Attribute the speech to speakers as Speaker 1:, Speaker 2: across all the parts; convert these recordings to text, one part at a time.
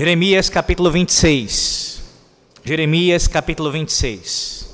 Speaker 1: Jeremias capítulo 26. Jeremias capítulo 26.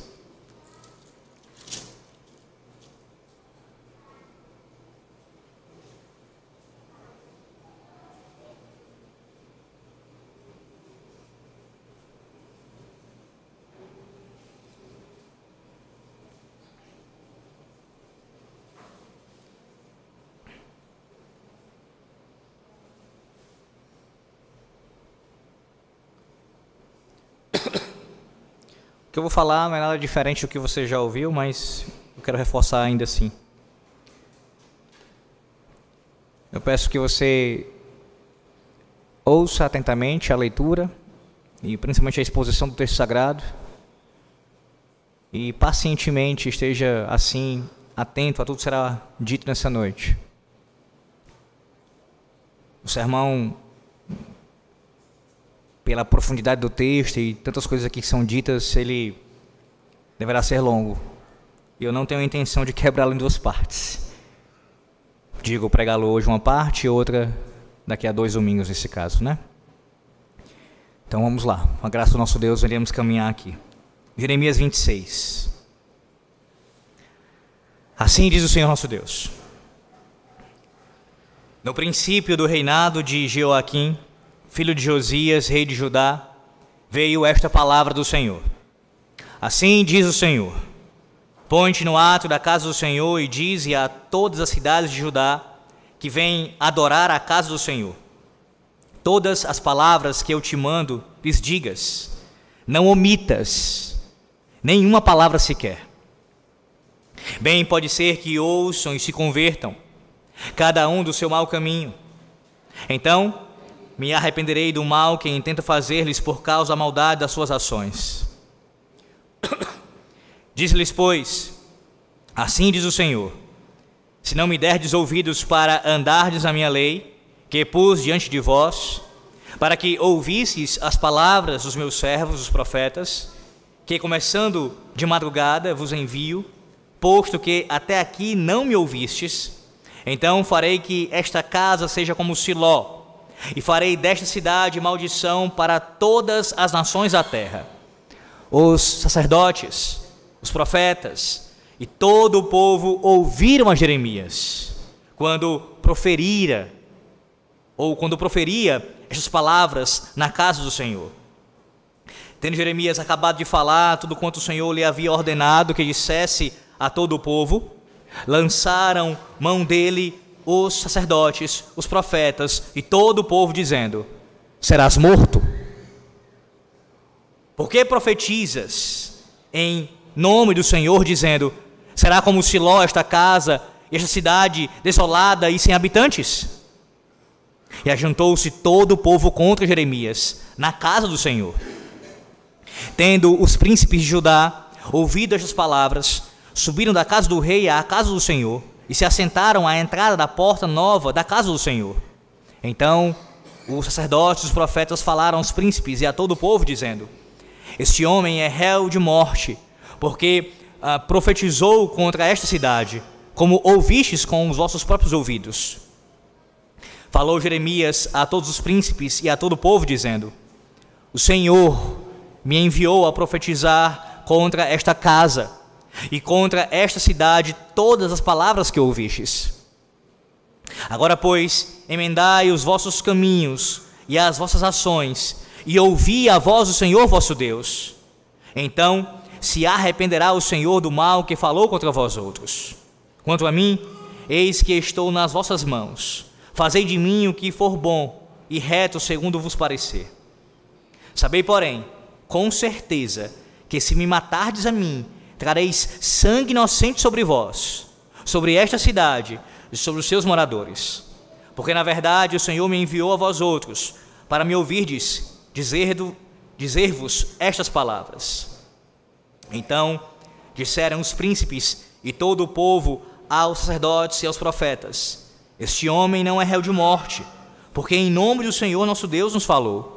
Speaker 1: O que eu vou falar não é nada diferente do que você já ouviu, mas eu quero reforçar ainda assim. Eu peço que você ouça atentamente a leitura e principalmente a exposição do texto sagrado e pacientemente esteja assim atento a tudo que será dito nessa noite. O sermão, pela profundidade do texto e tantas coisas aqui que são ditas, ele deverá ser longo. E eu não tenho a intenção de quebrá-lo em duas partes. Digo, pregá-lo hoje uma parte e outra daqui a 2 domingos, nesse caso, né? Então vamos lá. Com a graça do nosso Deus, iremos caminhar aqui. Jeremias 26. Assim diz o Senhor nosso Deus. No princípio do reinado de Jeoaquim, filho de Josias, rei de Judá, veio esta palavra do Senhor. Assim diz o Senhor: põe-te no átrio da casa do Senhor e dize a todas as cidades de Judá que vêm adorar a casa do Senhor. Todas as palavras que eu te mando, lhes digas, não omitas nenhuma palavra sequer. Bem pode ser que ouçam e se convertam, cada um do seu mau caminho. Então me arrependerei do mal que intento fazer-lhes por causa da maldade das suas ações. Diz-lhes, pois, assim diz o Senhor: se não me derdes ouvidos para andardes na minha lei, que pus diante de vós, para que ouvisseis as palavras dos meus servos, os profetas, que começando de madrugada vos envio, posto que até aqui não me ouvistes, então farei que esta casa seja como Siló, e farei desta cidade maldição para todas as nações da terra. Os sacerdotes, os profetas e todo o povo ouviram a Jeremias quando proferia estas palavras na casa do Senhor. Tendo Jeremias acabado de falar tudo quanto o Senhor lhe havia ordenado que dissesse a todo o povo, lançaram mão dele os sacerdotes, os profetas e todo o povo, dizendo: serás morto. Por que profetizas em nome do Senhor, dizendo: será como Siló esta casa e esta cidade desolada e sem habitantes? E ajuntou-se todo o povo contra Jeremias na casa do Senhor. Tendo os príncipes de Judá ouvido estas palavras, subiram da casa do rei à casa do Senhor e se assentaram à entrada da porta nova da casa do Senhor. Então os sacerdotes e os profetas falaram aos príncipes e a todo o povo, dizendo: este homem é réu de morte, porque profetizou contra esta cidade, como ouvistes com os vossos próprios ouvidos. Falou Jeremias a todos os príncipes e a todo o povo, dizendo: o Senhor me enviou a profetizar contra esta casa e contra esta cidade todas as palavras que ouvistes. Agora, pois, emendai os vossos caminhos e as vossas ações, e ouvi a voz do Senhor vosso Deus. Então se arrependerá o Senhor do mal que falou contra vós outros. Quanto a mim, eis que estou nas vossas mãos. Fazei de mim o que for bom e reto segundo vos parecer. Sabei, porém, com certeza, que se me matardes a mim, trareis sangue inocente sobre vós, sobre esta cidade e sobre os seus moradores. Porque na verdade o Senhor me enviou a vós outros, para me ouvirdes dizer-vos estas palavras. Então disseram os príncipes e todo o povo aos sacerdotes e aos profetas: este homem não é réu de morte, porque em nome do Senhor nosso Deus nos falou.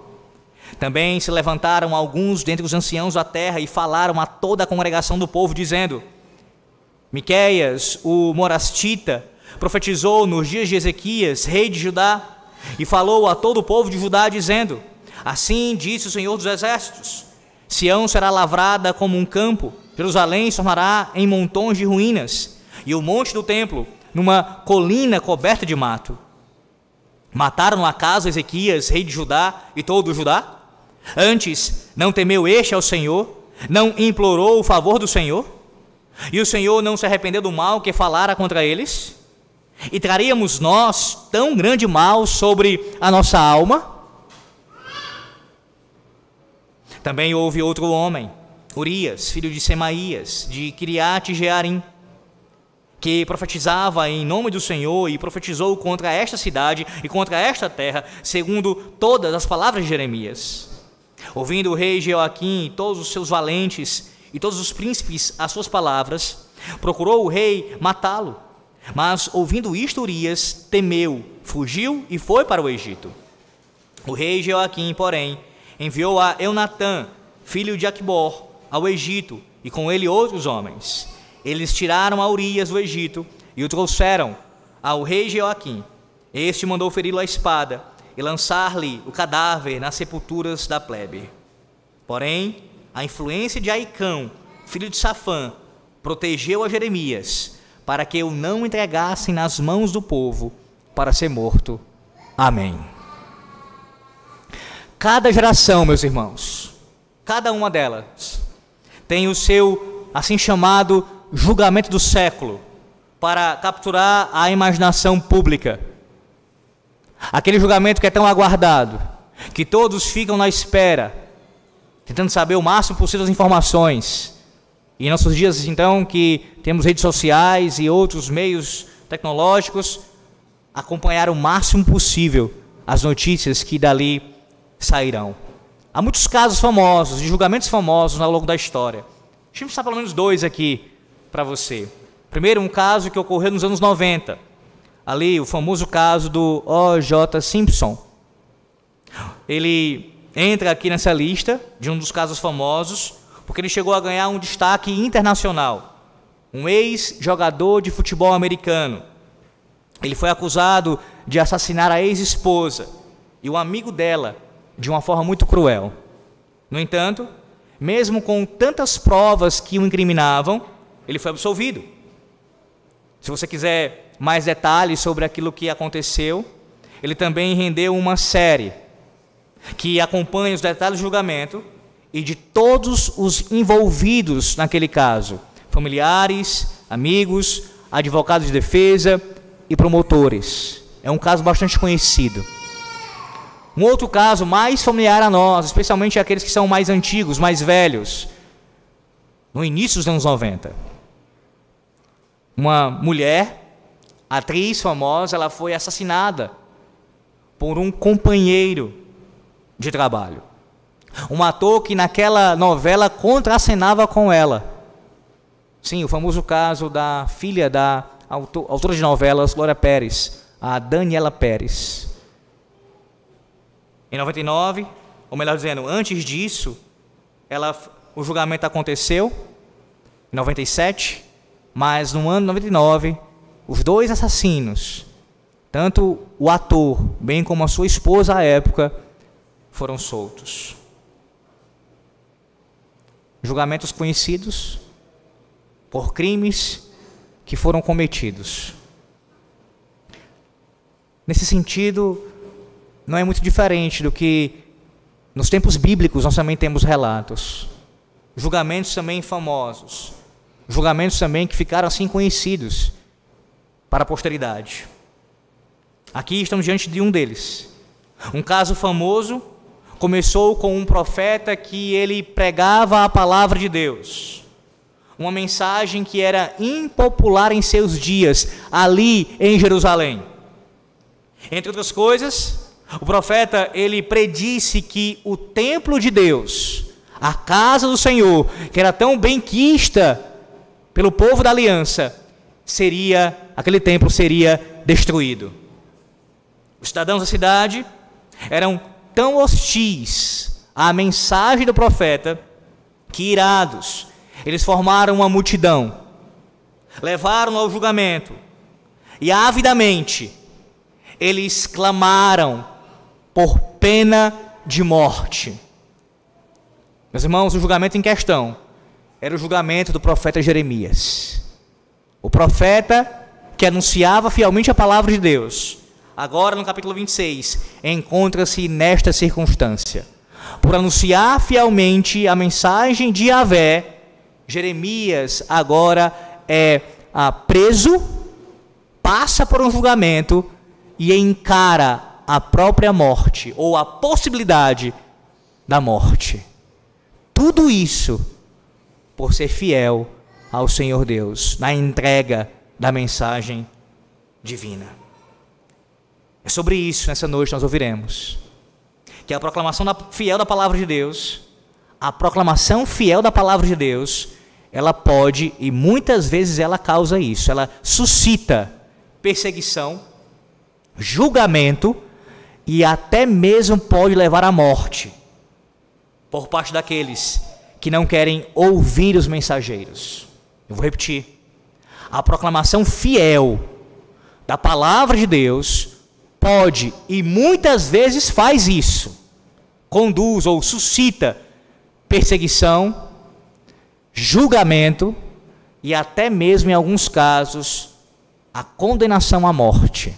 Speaker 1: Também se levantaram alguns dentre os anciãos da terra e falaram a toda a congregação do povo, dizendo: Miqueias, o morastita, profetizou nos dias de Ezequias, rei de Judá, e falou a todo o povo de Judá, dizendo: Assim disse o Senhor dos Exércitos: Sião será lavrada como um campo, Jerusalém se tornará em montões de ruínas, e o monte do templo numa colina coberta de mato. Mataram acaso Ezequias, rei de Judá, e todo o Judá? Antes, não temeu este ao Senhor, não implorou o favor do Senhor? E o Senhor não se arrependeu do mal que falara contra eles? E traríamos nós tão grande mal sobre a nossa alma? Também houve outro homem, Urias, filho de Semaías, de Kiriate Jearim, que profetizava em nome do Senhor e profetizou contra esta cidade e contra esta terra, segundo todas as palavras de Jeremias. Ouvindo o rei Jeoaquim e todos os seus valentes e todos os príncipes as suas palavras, procurou o rei matá-lo. Mas ouvindo isto, Urias temeu, fugiu e foi para o Egito. O rei Jeoaquim, porém, enviou a Eunatã, filho de Aquibor, ao Egito, e com ele outros homens. Eles tiraram a Urias do Egito e o trouxeram ao rei Jeoaquim. Este mandou feri-lo à espada e lançar-lhe o cadáver nas sepulturas da plebe. Porém, a influência de Aicão, filho de Safã, protegeu a Jeremias, para que o não entregassem nas mãos do povo, para ser morto. Amém. Cada geração, meus irmãos, cada uma delas, tem o seu, assim chamado, julgamento do século, para capturar a imaginação pública. Aquele julgamento que é tão aguardado, que todos ficam na espera, tentando saber o máximo possível das informações. E em nossos dias, então, que temos redes sociais e outros meios tecnológicos, acompanhar o máximo possível as notícias que dali sairão. Há muitos casos famosos, de julgamentos famosos ao longo da história. Deixa eu citar pelo menos dois aqui para você. Primeiro, um caso que ocorreu nos anos 90. Ali, o famoso caso do O.J. Simpson. Ele entra aqui nessa lista de um dos casos famosos, porque ele chegou a ganhar um destaque internacional. Um ex-jogador de futebol americano. Ele foi acusado de assassinar a ex-esposa e o amigo dela de uma forma muito cruel. No entanto, mesmo com tantas provas que o incriminavam, ele foi absolvido. Se você quiser mais detalhes sobre aquilo que aconteceu, ele também rendeu uma série que acompanha os detalhes do julgamento e de todos os envolvidos naquele caso, familiares, amigos, advogados de defesa e promotores. É um caso bastante conhecido. Um outro caso mais familiar a nós, especialmente aqueles que são mais antigos, mais velhos, no início dos anos 90. Uma mulher, atriz famosa, ela foi assassinada por um companheiro de trabalho. Um ator que naquela novela contracenava com ela. Sim, o famoso caso da filha da autora de novelas, Glória Pérez, a Daniela Pérez. Em 99, ou melhor dizendo, antes disso, o julgamento aconteceu, em 97, mas no ano 99, os dois assassinos, tanto o ator, bem como a sua esposa à época, foram soltos. Julgamentos conhecidos por crimes que foram cometidos. Nesse sentido, não é muito diferente do que nos tempos bíblicos nós também temos relatos. Julgamentos também famosos. Julgamentos também que ficaram assim conhecidos para a posteridade. Aqui estamos diante de um deles. Um caso famoso começou com um profeta que ele pregava a palavra de Deus. Uma mensagem que era impopular em seus dias, ali em Jerusalém. Entre outras coisas, o profeta, ele predisse que o templo de Deus, a casa do Senhor, que era tão bem quista pelo povo da aliança, aquele templo seria destruído. Os cidadãos da cidade eram tão hostis à mensagem do profeta que, irados, eles formaram uma multidão, levaram ao julgamento e avidamente eles clamaram por pena de morte. Meus irmãos, o julgamento em questão era o julgamento do profeta Jeremias. O profeta que anunciava fielmente a palavra de Deus, agora no capítulo 26, encontra-se nesta circunstância. Por anunciar fielmente a mensagem de Yahvé, Jeremias agora é preso, passa por um julgamento e encara a própria morte, ou a possibilidade da morte. Tudo isso por ser fiel ao Senhor Deus, na entrega da mensagem divina. É sobre isso, nessa noite, nós ouviremos. Que a proclamação fiel da palavra de Deus, a proclamação fiel da palavra de Deus, ela pode, e muitas vezes ela causa isso, ela suscita perseguição, julgamento, e até mesmo pode levar à morte, por parte daqueles que não querem ouvir os mensageiros. Eu vou repetir. A proclamação fiel da palavra de Deus pode, e muitas vezes faz isso, conduz ou suscita perseguição, julgamento e até mesmo, em alguns casos, a condenação à morte,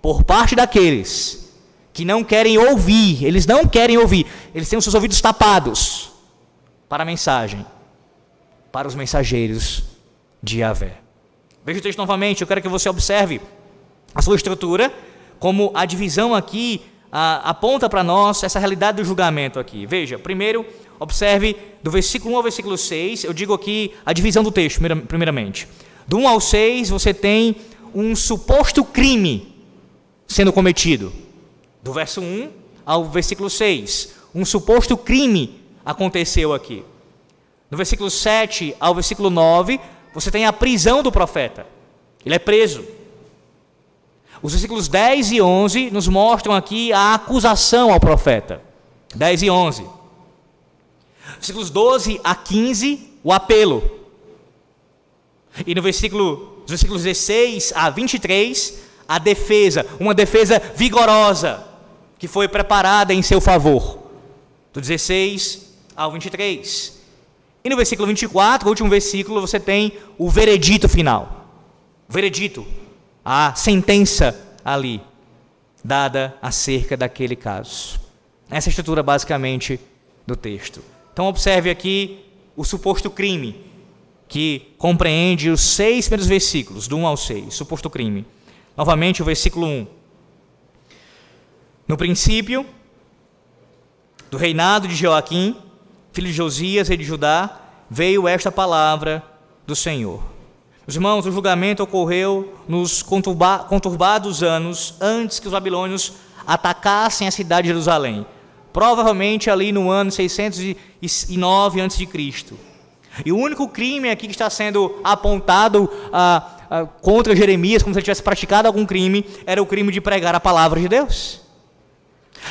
Speaker 1: por parte daqueles que não querem ouvir, eles não querem ouvir, eles têm os seus ouvidos tapados para a mensagem, para os mensageiros de Yahvé. Veja o texto novamente, eu quero que você observe a sua estrutura, como a divisão aqui aponta para nós essa realidade do julgamento aqui. Veja, primeiro, observe do versículo 1 ao versículo 6, eu digo aqui a divisão do texto, primeiramente. Do 1 ao 6, você tem um suposto crime sendo cometido. Do verso 1 ao versículo 6, um suposto crime aconteceu aqui. Do versículo 7 ao versículo 9, você tem a prisão do profeta. Ele é preso. Os versículos 10 e 11 nos mostram aqui a acusação ao profeta. 10 e 11. Versículos 12 a 15, o apelo. E no versículos 16 a 23, a defesa, uma defesa vigorosa, que foi preparada em seu favor. Do 16 ao 23. E no versículo 24, o último versículo, você tem o veredito final. O veredito, a sentença ali, dada acerca daquele caso. Essa é a estrutura basicamente do texto. Então observe aqui o suposto crime, que compreende os 6 primeiros versículos, do 1 ao 6, suposto crime. Novamente o versículo 1. No princípio do reinado de Joaquim, filho de Josias, rei de Judá, veio esta palavra do Senhor. Meus irmãos, o julgamento ocorreu nos conturbados anos antes que os babilônios atacassem a cidade de Jerusalém. Provavelmente ali no ano 609 a.C. E o único crime aqui que está sendo apontado contra Jeremias, como se ele tivesse praticado algum crime, era o crime de pregar a palavra de Deus.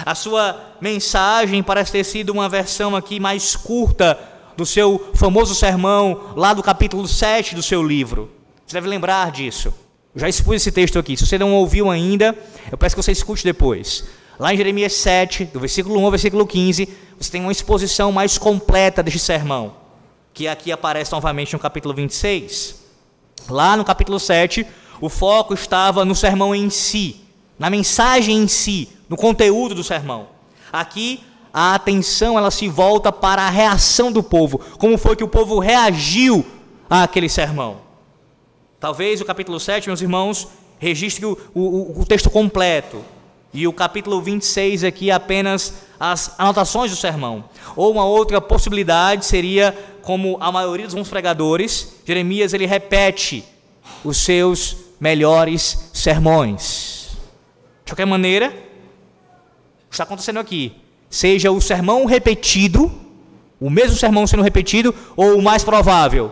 Speaker 1: A sua mensagem parece ter sido uma versão aqui mais curta do seu famoso sermão, lá do capítulo 7 do seu livro. Você deve lembrar disso. Eu já expus esse texto aqui. Se você não ouviu ainda, eu peço que você escute depois. Lá em Jeremias 7, do versículo 1 ao versículo 15, você tem uma exposição mais completa deste sermão, que aqui aparece novamente no capítulo 26. Lá no capítulo 7, o foco estava no sermão em si, na mensagem em si, no conteúdo do sermão. Aqui, a atenção ela se volta para a reação do povo, como foi que o povo reagiu àquele sermão. Talvez o capítulo 7, meus irmãos, registre o texto completo, e o capítulo 26 aqui apenas as anotações do sermão. Ou uma outra possibilidade seria, como a maioria dos bons pregadores, Jeremias ele repete os seus melhores sermões. De qualquer maneira, o que está acontecendo aqui, seja o sermão repetido, o mesmo sermão sendo repetido, ou o mais provável,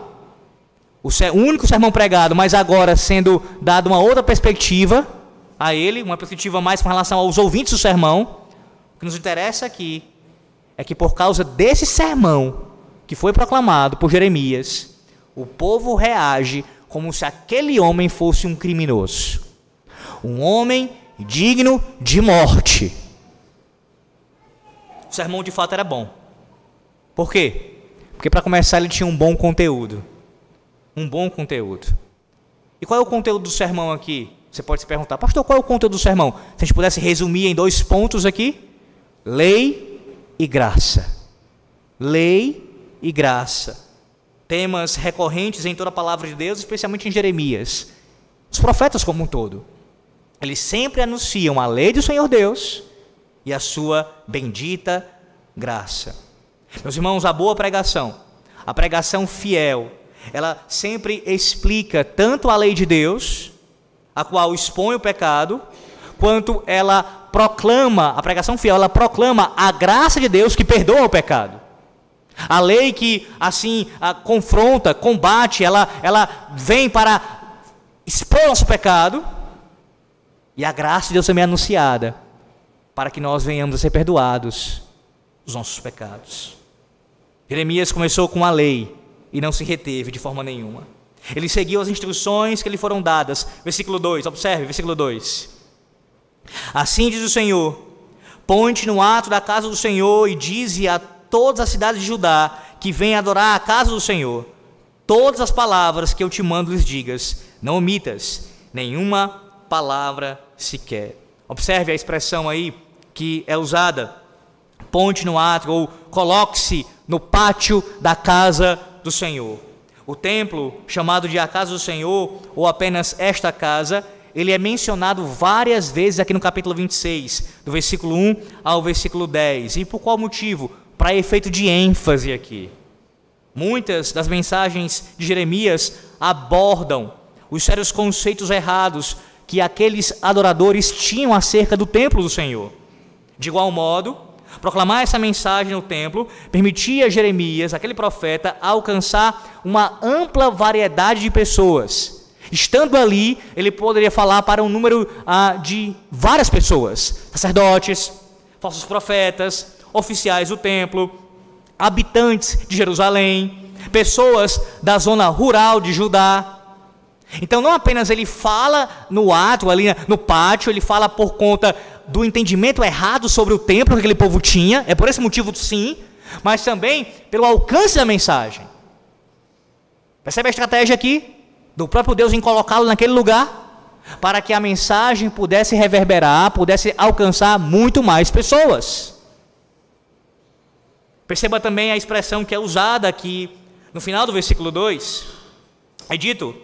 Speaker 1: o único sermão pregado, mas agora sendo dado uma outra perspectiva a ele, uma perspectiva mais com relação aos ouvintes do sermão. O que nos interessa aqui é que por causa desse sermão que foi proclamado por Jeremias, o povo reage como se aquele homem fosse um criminoso, um homem digno de morte. o sermão de fato era bom. Por quê? Porque para começar ele tinha um bom conteúdo. Um bom conteúdo. E qual é o conteúdo do sermão aqui? Você pode se perguntar, pastor, qual é o conteúdo do sermão? Se a gente pudesse resumir em 2 pontos aqui: lei e graça. Lei e graça. Temas recorrentes em toda a palavra de Deus, especialmente em Jeremias. Os profetas como um todo. Eles sempre anunciam a lei do Senhor Deus e a sua bendita graça. Meus irmãos, a boa pregação, a pregação fiel, ela sempre explica tanto a lei de Deus, a qual expõe o pecado, quanto ela proclama, a pregação fiel, ela proclama a graça de Deus que perdoa o pecado. A lei que assim confronta, combate, ela vem para expor nosso pecado, e a graça de Deus também é anunciada para que nós venhamos a ser perdoados dos nossos pecados. Jeremias começou com a lei e não se reteve de forma nenhuma. Ele seguiu as instruções que lhe foram dadas. Versículo 2, observe, versículo 2. Assim diz o Senhor: põe-te no ato da casa do Senhor e dize a todas as cidades de Judá que venham adorar a casa do Senhor todas as palavras que eu te mando lhes digas, não omitas nenhuma palavra sequer. Observe a expressão aí que é usada: ponte no ato, ou coloque-se no pátio da casa do Senhor. O templo, chamado de a casa do Senhor, ou apenas esta casa, ele é mencionado várias vezes aqui no capítulo 26, do versículo 1 ao versículo 10. E por qual motivo? Para efeito de ênfase aqui. Muitas das mensagens de Jeremias abordam os sérios conceitos errados que aqueles adoradores tinham acerca do templo do Senhor. De igual modo, proclamar essa mensagem no templo permitia a Jeremias, aquele profeta, alcançar uma ampla variedade de pessoas. Estando ali, ele poderia falar para um número de várias pessoas: sacerdotes, falsos profetas, oficiais do templo, habitantes de Jerusalém, pessoas da zona rural de Judá. Então não apenas ele fala no ato, ali no pátio, ele fala por conta do entendimento errado sobre o templo que aquele povo tinha, é por esse motivo sim, mas também pelo alcance da mensagem. Percebe a estratégia aqui do próprio Deus em colocá-lo naquele lugar, para que a mensagem pudesse reverberar, pudesse alcançar muito mais pessoas. Perceba também a expressão que é usada aqui no final do versículo 2. É dito: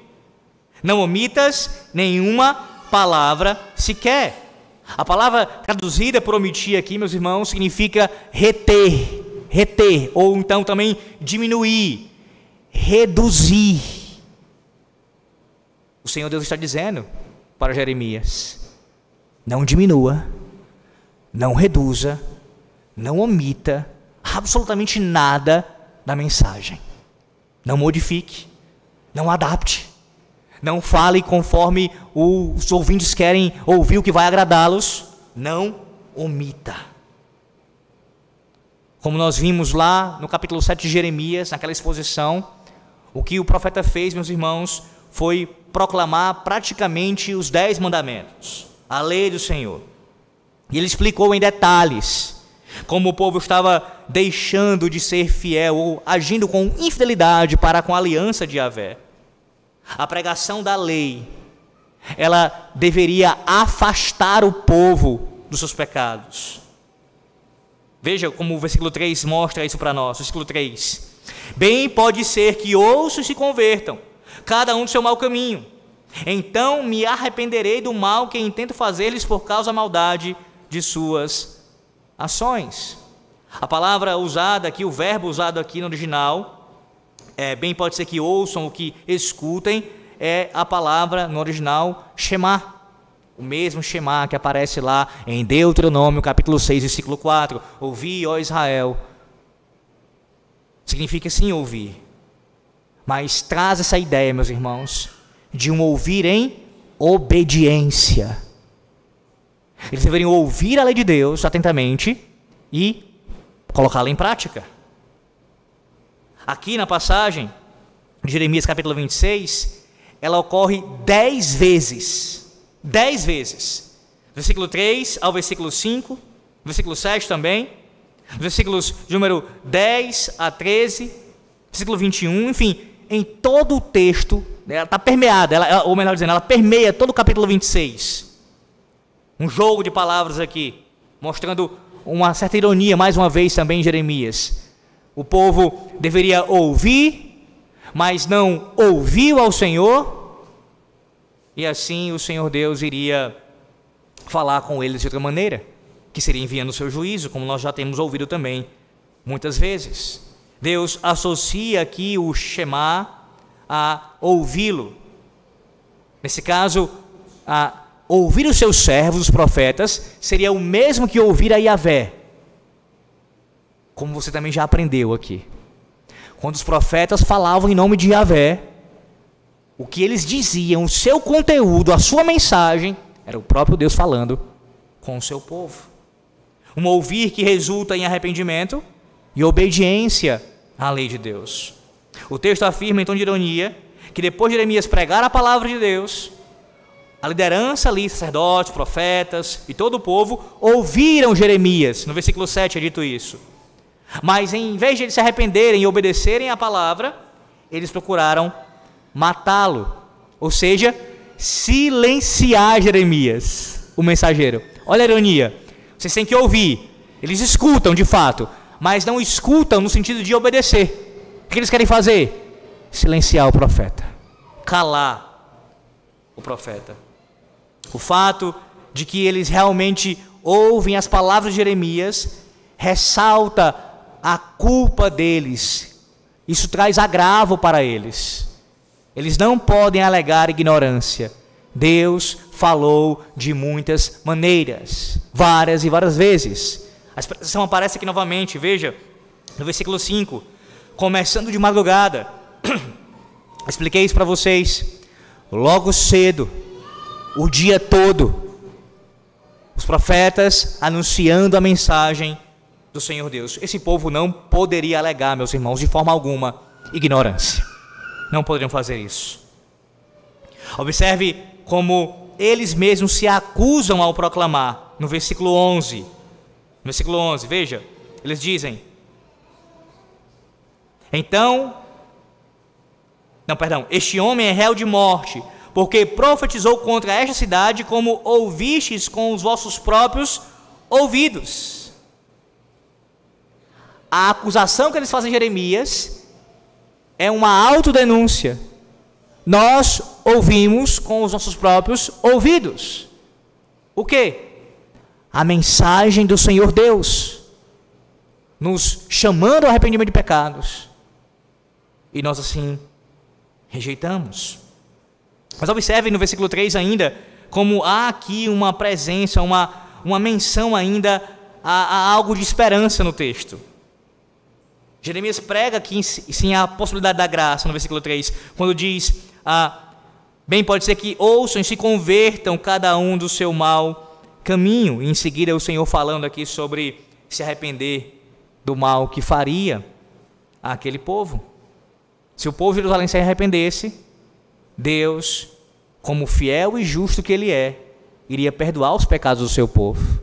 Speaker 1: não omitas nenhuma palavra sequer. A palavra traduzida por omitir aqui, meus irmãos, significa reter, ou então também diminuir, reduzir. O Senhor Deus está dizendo para Jeremias: não diminua, não reduza, não omita absolutamente nada da mensagem. Não modifique, não adapte. Não fale conforme os ouvintes querem ouvir o que vai agradá-los. Não omita. Como nós vimos lá no capítulo 7 de Jeremias, naquela exposição, o que o profeta fez, meus irmãos, foi proclamar praticamente os 10 mandamentos, a lei do Senhor. E ele explicou em detalhes como o povo estava deixando de ser fiel ou agindo com infidelidade para com a aliança de Yahvé. A pregação da lei, ela deveria afastar o povo dos seus pecados. Veja como o versículo 3 mostra isso para nós. Versículo 3: bem pode ser que ouçam e se convertam, cada um do seu mau caminho. Então me arrependerei do mal que intento fazer-lhes por causa da maldade de suas ações. A palavra usada aqui, o verbo usado aqui no original, bem pode ser que ouçam ou que escutem, é a palavra no original Shema. O mesmo Shema que aparece lá em Deuteronômio capítulo 6, versículo 4. Ouvi, ó Israel. Significa sim ouvir. Mas traz essa ideia, meus irmãos, de um ouvir em obediência. Eles deveriam ouvir a lei de Deus atentamente e colocá-la em prática. Aqui na passagem de Jeremias capítulo 26, ela ocorre 10 vezes. 10 vezes. Versículo 3 ao versículo 5, versículo 7 também. versículos de número 10 a 13, versículo 21, enfim, em todo o texto, ela está permeada, ou melhor dizendo, ela permeia todo o capítulo 26. Um jogo de palavras aqui, mostrando uma certa ironia, mais uma vez também em Jeremias. O povo deveria ouvir, mas não ouviu ao Senhor, e assim o Senhor Deus iria falar com eles de outra maneira, que seria enviando o seu juízo, como nós já temos ouvido também muitas vezes. Deus associa aqui o Shema a ouvi-lo. Nesse caso, ouvir os seus servos, os profetas, seria o mesmo que ouvir a Yahvé, como você também já aprendeu aqui. Quando os profetas falavam em nome de Yahvé, o que eles diziam, o seu conteúdo, a sua mensagem, era o próprio Deus falando com o seu povo. Um ouvir que resulta em arrependimento e obediência à lei de Deus. O texto afirma, em tom de ironia, que depois de Jeremias pregar a palavra de Deus, a liderança ali, sacerdotes, profetas e todo o povo, ouviram Jeremias. No versículo 7 é dito isso. Mas em vez de eles se arrependerem e obedecerem à palavra, eles procuraram matá-lo. Ou seja, silenciar Jeremias, o mensageiro. Olha a ironia. Vocês têm que ouvir. Eles escutam de fato, mas não escutam no sentido de obedecer. O que eles querem fazer? Silenciar o profeta. Calar o profeta. O fato de que eles realmente ouvem as palavras de Jeremias ressalta a culpa deles. Isso traz agravo para eles. Eles não podem alegar ignorância. Deus falou de muitas maneiras, várias e várias vezes. A expressão aparece aqui novamente, veja, no versículo 5, começando de madrugada. Expliquei isso para vocês. Logo cedo, o dia todo, os profetas anunciando a mensagem do Senhor Deus. Esse povo não poderia alegar, meus irmãos, de forma alguma, ignorância. Não poderiam fazer isso. Observe como eles mesmos se acusam ao proclamar. No versículo 11. No versículo 11, veja. Eles dizem: este homem é réu de morte, porque profetizou contra esta cidade, como ouvistes com os vossos próprios ouvidos. A acusação que eles fazem a Jeremias é uma autodenúncia. Nós ouvimos com os nossos próprios ouvidos. O quê? A mensagem do Senhor Deus, nos chamando ao arrependimento de pecados. E nós assim rejeitamos. Mas observe no versículo 3 ainda, como há aqui uma presença, uma menção ainda a algo de esperança no texto. Jeremias prega aqui sim a possibilidade da graça, no versículo 3, quando diz, bem pode ser que ouçam e se convertam cada um do seu mau caminho. E em seguida o Senhor falando aqui sobre se arrepender do mal que faria àquele povo. Se o povo de Jerusalém se arrependesse, Deus, como fiel e justo que Ele é, iria perdoar os pecados do seu povo.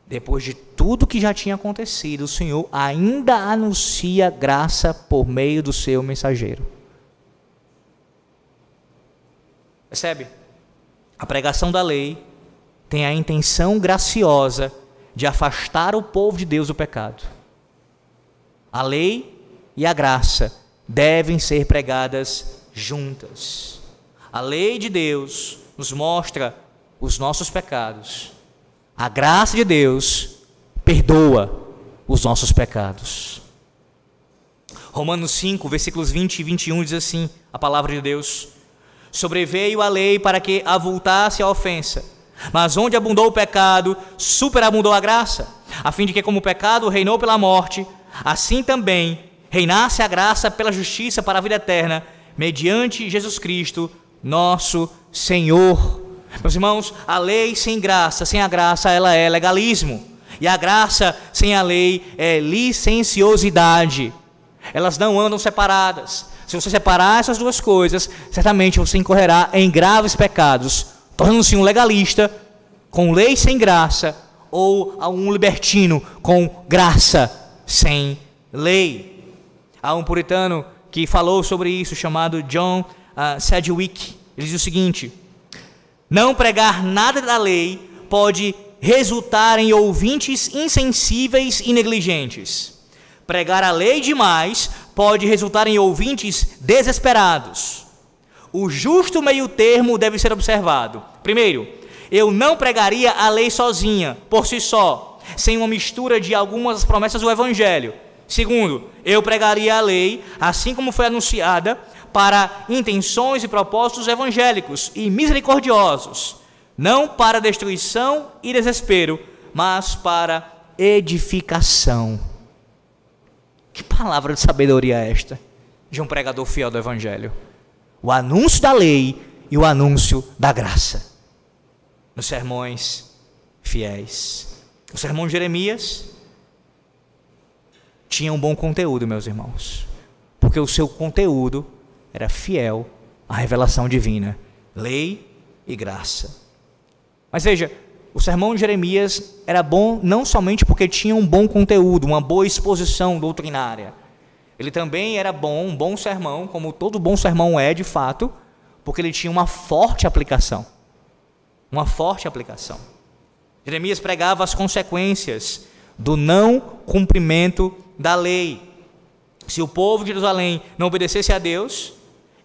Speaker 1: Depois de tudo que já tinha acontecido, o Senhor ainda anuncia graça por meio do seu mensageiro. Percebe? A pregação da lei tem a intenção graciosa de afastar o povo de Deus do pecado. A lei e a graça devem ser pregadas juntas. A lei de Deus nos mostra os nossos pecados. A graça de Deus perdoa os nossos pecados. Romanos 5, versículos 20 e 21 diz assim, a palavra de Deus: sobreveio a lei para que avultasse a ofensa, mas onde abundou o pecado, superabundou a graça, a fim de que, como o pecado reinou pela morte, assim também reinasse a graça pela justiça para a vida eterna, mediante Jesus Cristo, nosso Senhor. Meus irmãos, a lei sem graça, sem a graça, ela é legalismo. E a graça sem a lei é licenciosidade. Elas não andam separadas. Se você separar essas duas coisas, certamente você incorrerá em graves pecados, tornando-se um legalista, com lei sem graça, ou a um libertino com graça sem lei. Há um puritano que falou sobre isso, chamado John Sedgwick. Ele diz o seguinte: não pregar nada da lei pode resultar em ouvintes insensíveis e negligentes. Pregar a lei demais pode resultar em ouvintes desesperados. O justo meio termo deve ser observado. Primeiro, eu não pregaria a lei sozinha, por si só, sem uma mistura de algumas promessas do Evangelho. Segundo, eu pregaria a lei, assim como foi anunciada, para intenções e propósitos evangélicos e misericordiosos, não para destruição e desespero, mas para edificação. Que palavra de sabedoria é esta de um pregador fiel do Evangelho? O anúncio da lei e o anúncio da graça nos sermões fiéis. O sermão de Jeremias tinha um bom conteúdo, meus irmãos, porque o seu conteúdo era fiel à revelação divina, lei e graça. Mas veja, o sermão de Jeremias era bom não somente porque tinha um bom conteúdo, uma boa exposição doutrinária. Ele também era bom, um bom sermão, como todo bom sermão é de fato, porque ele tinha uma forte aplicação. Uma forte aplicação. Jeremias pregava as consequências do não cumprimento da lei. Se o povo de Jerusalém não obedecesse a Deus,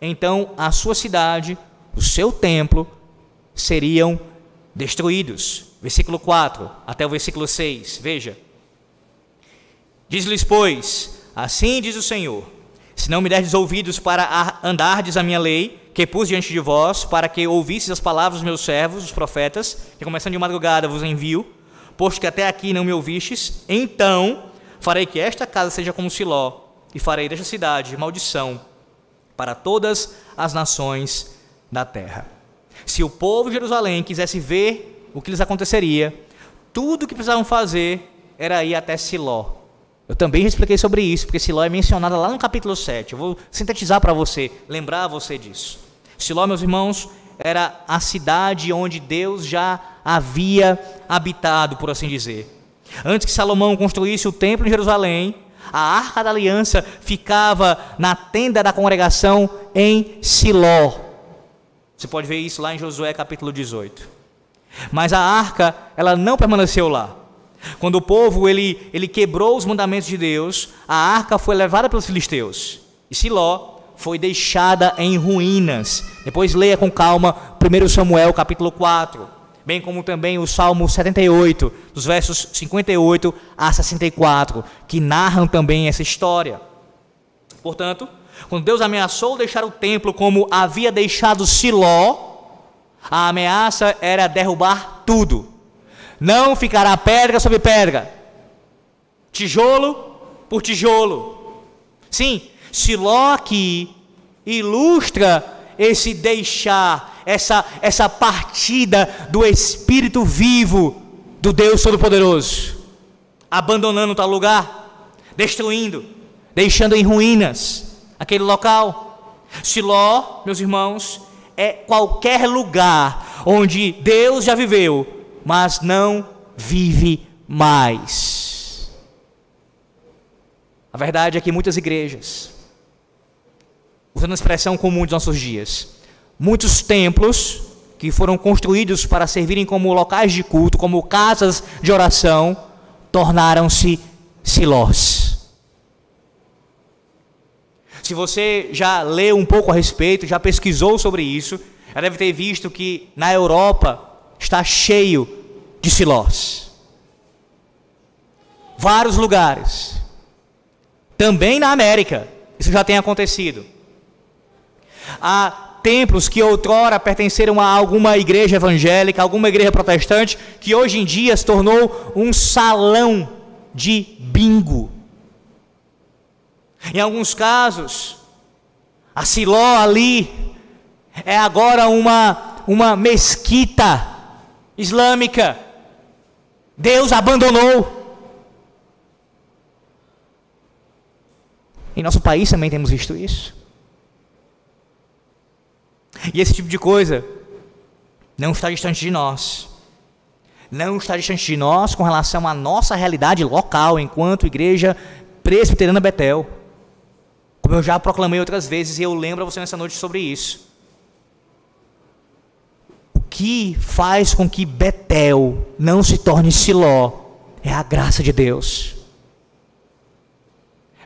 Speaker 1: então a sua cidade, o seu templo, seriam destruídos. Versículo 4 até o versículo 6, veja. Diz-lhes, pois, assim diz o Senhor: se não me derdes ouvidos para andardes a minha lei, que pus diante de vós, para que ouvisseis as palavras dos meus servos, os profetas, que começando de madrugada vos envio, posto que até aqui não me ouvistes, então farei que esta casa seja como Siló, e farei desta cidade maldição para todas as nações da terra. Se o povo de Jerusalém quisesse ver o que lhes aconteceria, tudo o que precisavam fazer era ir até Siló. Eu também já expliquei sobre isso, porque Siló é mencionada lá no capítulo 7. Eu vou sintetizar para você, lembrar você disso. Siló, meus irmãos, era a cidade onde Deus já havia habitado, por assim dizer. Antes que Salomão construísse o templo em Jerusalém, a Arca da Aliança ficava na tenda da congregação em Siló. Você pode ver isso lá em Josué capítulo 18. Mas a arca, ela não permaneceu lá. Quando o povo ele quebrou os mandamentos de Deus, a arca foi levada pelos filisteus. E Siló foi deixada em ruínas. Depois leia com calma 1 Samuel capítulo 4, bem como também o Salmo 78, dos versos 58 a 64, que narram também essa história. Portanto, quando Deus ameaçou deixar o templo como havia deixado Siló, a ameaça era derrubar tudo. Não ficará pedra sobre pedra, tijolo por tijolo. Sim, Siló aqui ilustra esse deixar, essa partida do Espírito vivo do Deus Todo-Poderoso, abandonando tal lugar, destruindo, deixando em ruínas aquele local. Siló, meus irmãos, é qualquer lugar onde Deus já viveu, mas não vive mais. A verdade é que muitas igrejas, usando a expressão comum dos nossos dias, muitos templos que foram construídos para servirem como locais de culto, como casas de oração, tornaram-se Silós. Se você já leu um pouco a respeito, já pesquisou sobre isso, já deve ter visto que na Europa está cheio de Silós. Vários lugares. Também na América, isso já tem acontecido. Há templos que outrora pertenceram a alguma igreja evangélica, alguma igreja protestante, que hoje em dia se tornou um salão de bingo. Em alguns casos, a Siló ali é agora uma mesquita islâmica. Deus abandonou. Em nosso país também temos visto isso. E esse tipo de coisa não está distante de nós. não está distante de nós com relação à nossa realidade local enquanto Igreja Presbiteriana Betel. Como eu já proclamei outras vezes e eu lembro a você nessa noite sobre isso. O que faz com que Betel não se torne Siló é a graça de Deus.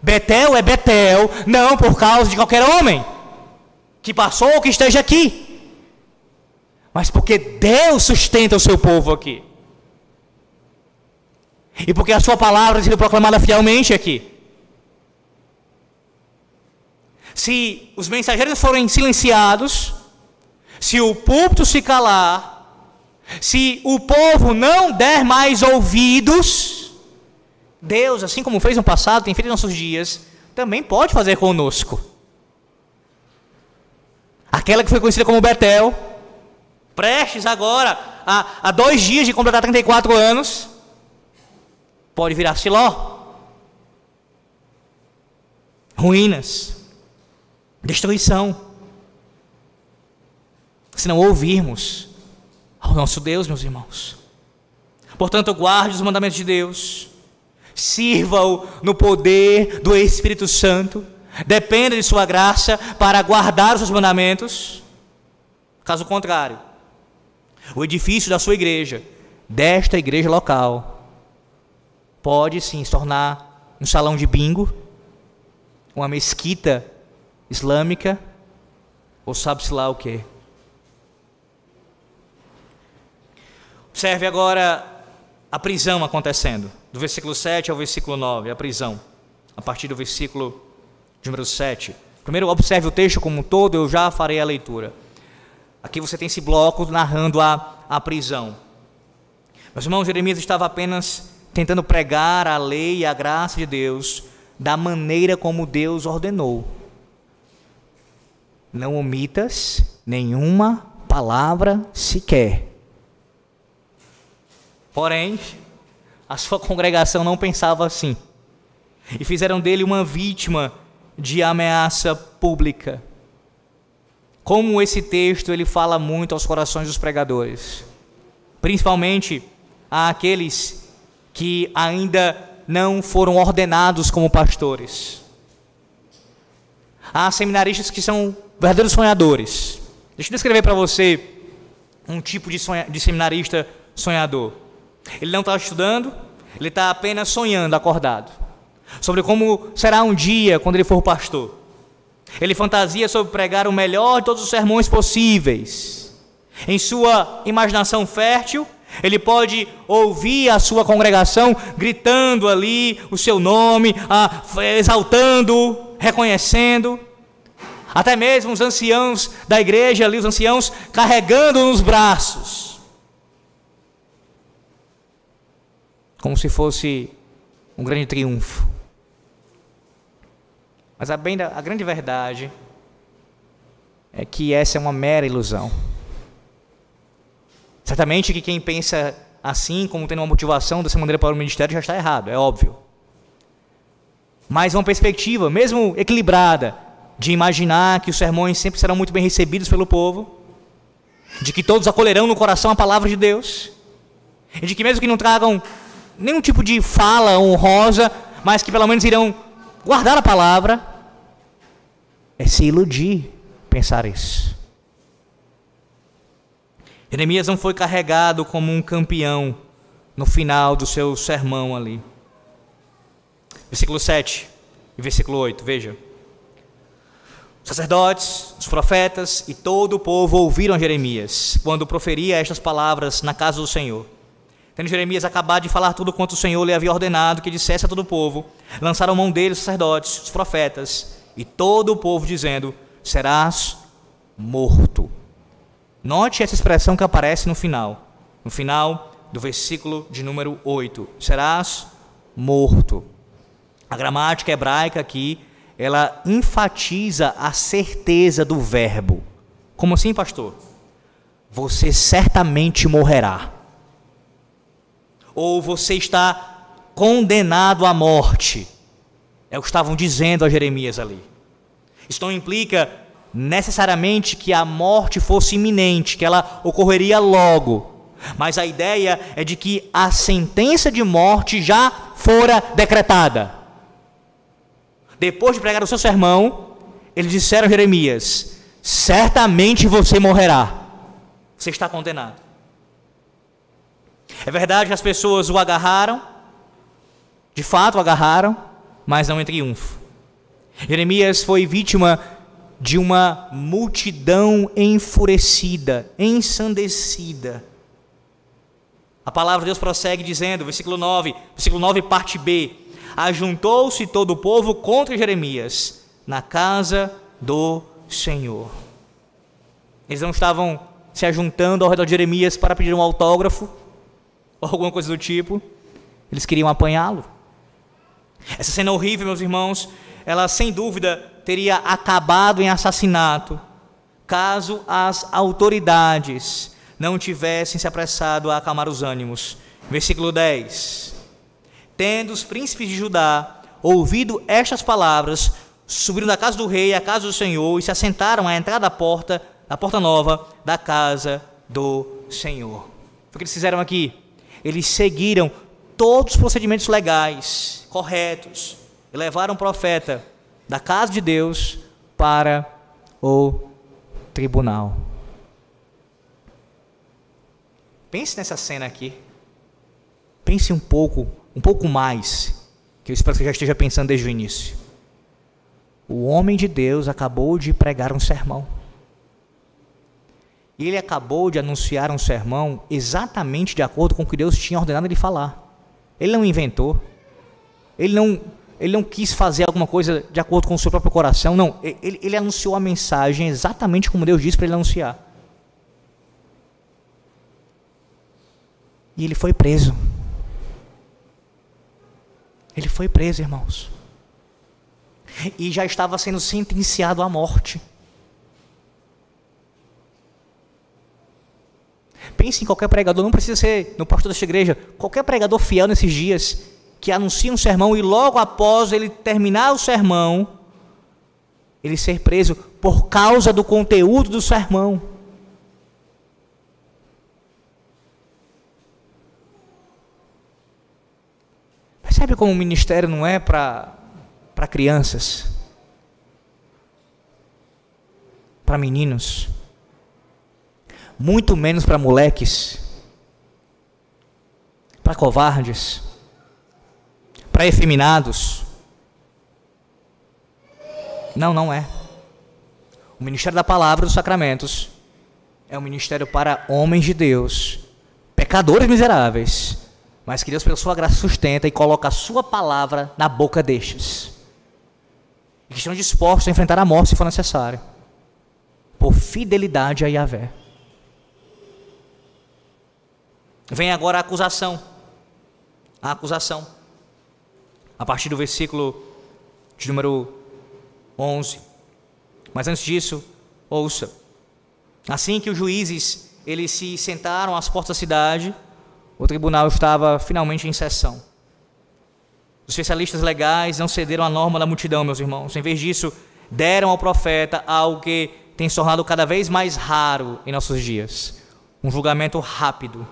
Speaker 1: Betel é Betel não por causa de qualquer homem que passou ou que esteja aqui, mas porque Deus sustenta o seu povo aqui. E porque a sua palavra tem sido proclamada fielmente aqui. Se os mensageiros forem silenciados, se o púlpito se calar, se o povo não der mais ouvidos, Deus, assim como fez no passado, tem feito em nossos dias, também pode fazer conosco. Aquela que foi conhecida como Betel, prestes agora a 2 dias de completar 34 anos, pode virar Siló. Ruínas, destruição, se não ouvirmos ao nosso Deus, meus irmãos. Portanto, guarde os mandamentos de Deus, sirva-o no poder do Espírito Santo, dependa de sua graça para guardar os seus mandamentos. Caso contrário, o edifício da sua igreja, desta igreja local, pode sim se tornar um salão de bingo, uma mesquita islâmica, ou sabe-se lá o que. Observe agora a prisão acontecendo, do versículo 7 ao versículo 9, a prisão, a partir do versículo número 7. Primeiro observe o texto como um todo, eu já farei a leitura. Aqui você tem esse bloco narrando a prisão. Meus irmãos, Jeremias estava apenas tentando pregar a lei e a graça de Deus da maneira como Deus ordenou. Não omitas nenhuma palavra sequer. Porém, a sua congregação não pensava assim, e fizeram dele uma vítima de ameaça pública. Como esse texto ele fala muito aos corações dos pregadores, principalmente àqueles que ainda não foram ordenados como pastores. Há seminaristas que são verdadeiros sonhadores. Deixa eu descrever para você um tipo de seminarista sonhador. Ele não está estudando, ele está apenas sonhando acordado sobre como será um dia quando ele for pastor. Ele fantasia sobre pregar o melhor de todos os sermões possíveis. Em sua imaginação fértil, ele pode ouvir a sua congregação gritando ali o seu nome, exaltando, reconhecendo. Até mesmo os anciãos da igreja ali, os anciãos carregando nos braços, como se fosse um grande triunfo. Mas a grande verdade é que essa é uma mera ilusão. Certamente que quem pensa assim, como tendo uma motivação dessa maneira para o ministério, já está errado, é óbvio. Mas uma perspectiva, mesmo equilibrada, de imaginar que os sermões sempre serão muito bem recebidos pelo povo, de que todos acolherão no coração a palavra de Deus, e de que mesmo que não tragam nenhum tipo de fala honrosa, mas que pelo menos irão guardar a palavra, é se iludir pensar isso. Jeremias não foi carregado como um campeão no final do seu sermão ali. Versículo 7 e versículo 8, veja. Os sacerdotes, os profetas e todo o povo ouviram Jeremias quando proferia estas palavras na casa do Senhor. Tendo Jeremias acabado de falar tudo quanto o Senhor lhe havia ordenado que dissesse a todo o povo, lançaram mão dele os sacerdotes, os profetas e todo o povo, dizendo: serás morto. Note essa expressão que aparece no final do versículo de número 8. Serás morto. A gramática hebraica aqui, ela enfatiza a certeza do verbo. Como assim, pastor? Você certamente morrerá. Ou você está condenado à morte. É o que estavam dizendo a Jeremias ali. Isso não implica necessariamente que a morte fosse iminente, que ela ocorreria logo, mas a ideia é de que a sentença de morte já fora decretada. Depois de pregar o seu sermão, eles disseram a Jeremias: certamente você morrerá, você está condenado. É verdade que as pessoas o agarraram, de fato o agarraram, mas não em triunfo. Jeremias foi vítima de uma multidão enfurecida, ensandecida. A palavra de Deus prossegue dizendo, versículo 9, parte B: ajuntou-se todo o povo contra Jeremias na casa do Senhor. Eles não estavam se ajuntando ao redor de Jeremias para pedir um autógrafo ou alguma coisa do tipo. Eles queriam apanhá-lo. Essa cena horrível, meus irmãos, ela sem dúvida teria acabado em assassinato, caso as autoridades não tivessem se apressado a acalmar os ânimos. Versículo 10: tendo os príncipes de Judá ouvido estas palavras, subiram da casa do rei à casa do Senhor e se assentaram à entrada da porta nova da casa do Senhor. O que eles fizeram aqui? Eles seguiram todos os procedimentos legais, corretos, e levaram o profeta da casa de Deus para o tribunal. Pense nessa cena aqui. Pense um pouco mais, que eu espero que você já esteja pensando desde o início. O homem de Deus acabou de pregar um sermão. E ele acabou de anunciar um sermão exatamente de acordo com o que Deus tinha ordenado ele falar. Ele não inventou. Ele não quis fazer alguma coisa de acordo com o seu próprio coração. Não, ele anunciou a mensagem exatamente como Deus disse para ele anunciar. E ele foi preso. Ele foi preso, irmãos. E já estava sendo sentenciado à morte. Pense em qualquer pregador, não precisa ser no pastor desta igreja, qualquer pregador fiel nesses dias, que anuncia um sermão e logo após ele terminar o sermão, ele ser preso por causa do conteúdo do sermão. Percebe como o ministério não é para crianças, para meninos, muito menos para moleques, para covardes, para efeminados. Não é. O ministério da palavra dos sacramentos é um ministério para homens de Deus, pecadores miseráveis, mas que Deus pela sua graça sustenta e coloca a sua palavra na boca destes, e que estão dispostos a enfrentar a morte se for necessário, por fidelidade a Yahvé. Vem agora a acusação. A acusação. A partir do versículo de número 11. Mas antes disso, ouça. Assim que os juízes eles se sentaram às portas da cidade, o tribunal estava finalmente em sessão. Os especialistas legais não cederam à norma da multidão, meus irmãos. Em vez disso, deram ao profeta algo que tem se tornado cada vez mais raro em nossos dias: um julgamento rápido.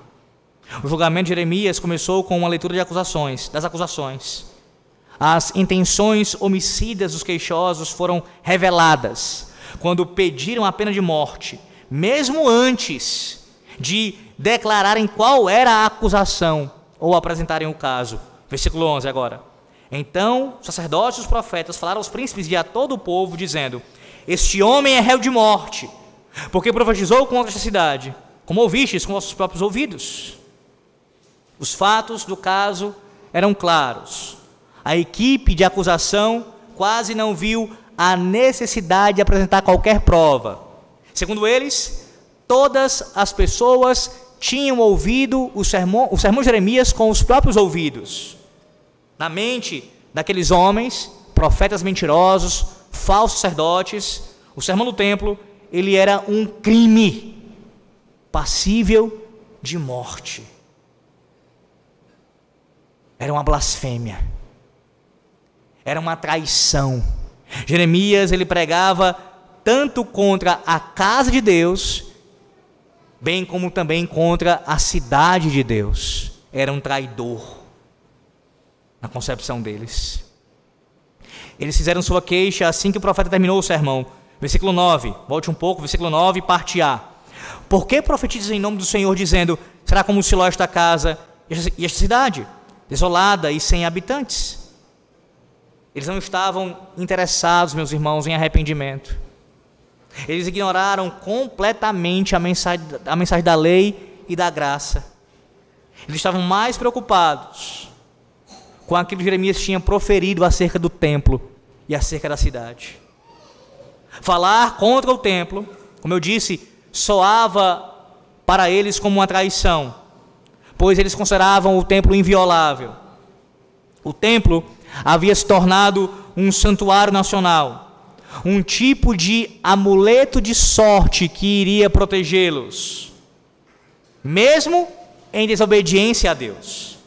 Speaker 1: O julgamento de Jeremias começou com uma leitura das acusações. As intenções homicidas dos queixosos foram reveladas quando pediram a pena de morte, mesmo antes de declararem qual era a acusação ou apresentarem o caso. Versículo 11 agora. Então, os sacerdotes e os profetas falaram aos príncipes e a todo o povo, dizendo: este homem é réu de morte, porque profetizou contra esta cidade, como ouvistes com vossos próprios ouvidos. Os fatos do caso eram claros. A equipe de acusação quase não viu a necessidade de apresentar qualquer prova. Segundo eles, todas as pessoas tinham ouvido o sermão de Jeremias com os próprios ouvidos. Na mente daqueles homens, profetas mentirosos, falsos sacerdotes, o sermão do templo, ele era um crime passível de morte. Era uma blasfêmia. Era uma traição. Jeremias, ele pregava tanto contra a casa de Deus, bem como também contra a cidade de Deus. Era um traidor na concepção deles. Eles fizeram sua queixa assim que o profeta terminou o sermão. Versículo 9, volte um pouco, versículo 9, parte A. Por que profetizas em nome do Senhor, dizendo, será como Siló esta casa e esta cidade, desolada e sem habitantes? Eles não estavam interessados, meus irmãos, em arrependimento. Eles ignoraram completamente a mensagem da lei e da graça. Eles estavam mais preocupados com aquilo que Jeremias tinha proferido acerca do templo e acerca da cidade. Falar contra o templo, como eu disse, soava para eles como uma traição, pois eles consideravam o templo inviolável. O templo havia se tornado um santuário nacional, um tipo de amuleto de sorte que iria protegê-los, mesmo em desobediência a Deus.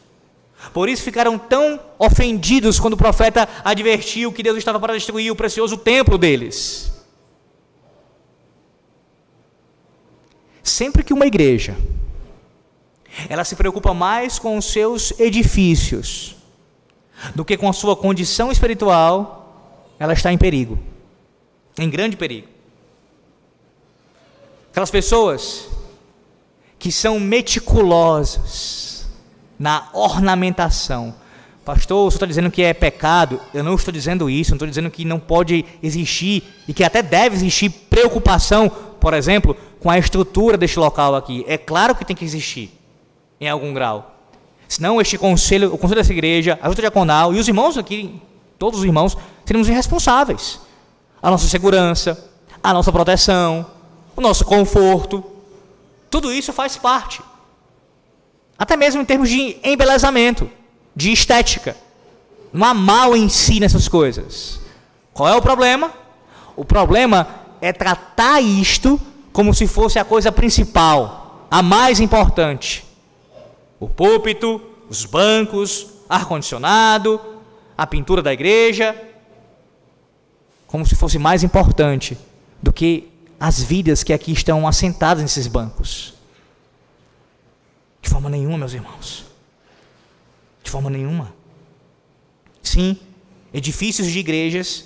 Speaker 1: Por isso ficaram tão ofendidos quando o profeta advertiu que Deus estava para destruir o precioso templo deles. Sempre que uma igreja, ela se preocupa mais com os seus edifícios do que com a sua condição espiritual, ela está em perigo, em grande perigo. Aquelas pessoas que são meticulosas na ornamentação. Pastor, você está dizendo que é pecado? Eu não estou dizendo isso, não estou dizendo que não pode existir e que até deve existir preocupação, por exemplo, com a estrutura deste local aqui. É claro que tem que existir, em algum grau. Senão o conselho dessa igreja, a junta diaconal e os irmãos aqui, todos os irmãos, seremos irresponsáveis. A nossa segurança, a nossa proteção, o nosso conforto, tudo isso faz parte. Até mesmo em termos de embelezamento, de estética. Não há mal em si nessas coisas. Qual é o problema? O problema é tratar isto como se fosse a coisa principal, a mais importante. O púlpito, os bancos, ar-condicionado, a pintura da igreja, como se fosse mais importante do que as vidas que aqui estão assentadas nesses bancos. De forma nenhuma, meus irmãos. De forma nenhuma. Sim, edifícios de igrejas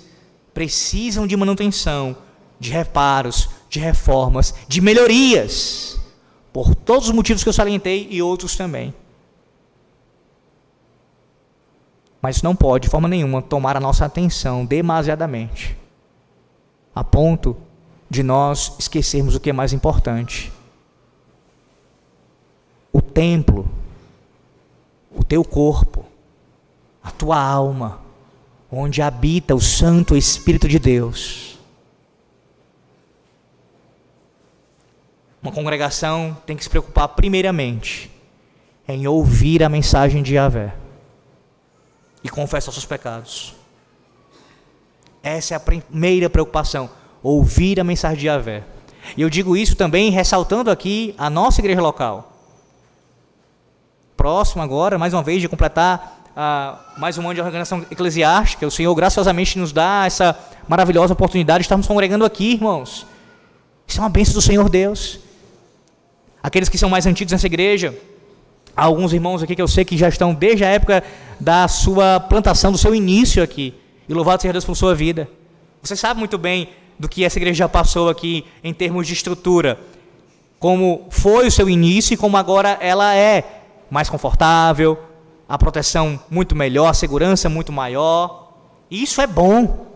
Speaker 1: precisam de manutenção, de reparos, de reformas, de melhorias, por todos os motivos que eu salientei e outros também. Mas isso não pode, de forma nenhuma, tomar a nossa atenção demasiadamente, a ponto de nós esquecermos o que é mais importante. O templo, o teu corpo, a tua alma, onde habita o Santo Espírito de Deus. Uma congregação tem que se preocupar primeiramente em ouvir a mensagem de Yahvé e confessar seus pecados. Essa é a primeira preocupação, ouvir a mensagem de Yahvé. E eu digo isso também ressaltando aqui a nossa igreja local. Próximo agora, mais uma vez, de completar mais um ano de organização eclesiástica, o Senhor graciosamente nos dá essa maravilhosa oportunidade de estarmos congregando aqui, irmãos. Isso é uma bênção do Senhor Deus. Aqueles que são mais antigos nessa igreja, há alguns irmãos aqui que eu sei que já estão desde a época da sua plantação, do seu início aqui, e louvado seja Deus por sua vida. Você sabe muito bem do que essa igreja já passou aqui em termos de estrutura, como foi o seu início e como agora ela é mais confortável, a proteção muito melhor, a segurança muito maior. E isso é bom.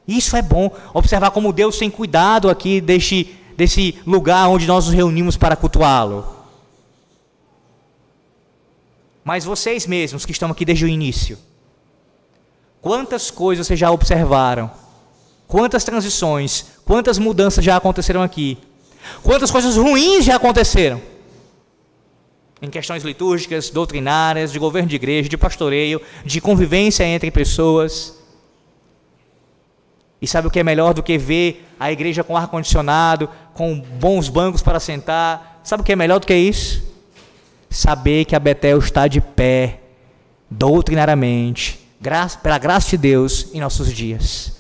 Speaker 1: Isso é bom. Observar como Deus tem cuidado aqui desse lugar onde nós nos reunimos para cultuá-lo. Mas vocês mesmos que estão aqui desde o início, quantas coisas vocês já observaram? Quantas transições, quantas mudanças já aconteceram aqui? Quantas coisas ruins já aconteceram? Em questões litúrgicas, doutrinárias, de governo de igreja, de pastoreio, de convivência entre pessoas. E sabe o que é melhor do que ver a igreja com ar-condicionado, com bons bancos para sentar? Sabe o que é melhor do que isso? Saber que a Betel está de pé, doutrinariamente, pela graça de Deus, em nossos dias.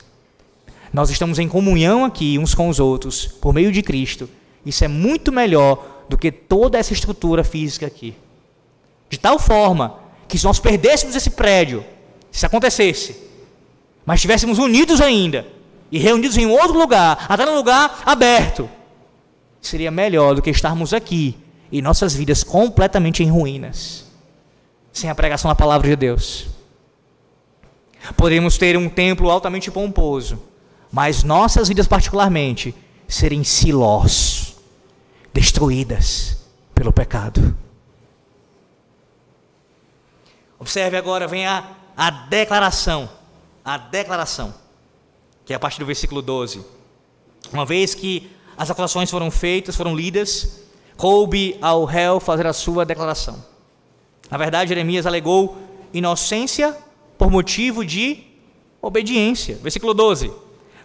Speaker 1: Nós estamos em comunhão aqui uns com os outros, por meio de Cristo, isso é muito melhor do que toda essa estrutura física aqui. De tal forma que se nós perdêssemos esse prédio, se isso acontecesse, mas estivéssemos unidos ainda, e reunidos em outro lugar, até num lugar aberto, seria melhor do que estarmos aqui, e nossas vidas completamente em ruínas, sem a pregação da palavra de Deus. Podemos ter um templo altamente pomposo, mas nossas vidas particularmente serem silós, destruídas pelo pecado. Observe agora, vem a declaração, que é a partir do versículo 12. Uma vez que as acusações foram feitas, foram lidas, coube ao réu fazer a sua declaração. Na verdade, Jeremias alegou inocência por motivo de obediência. Versículo 12.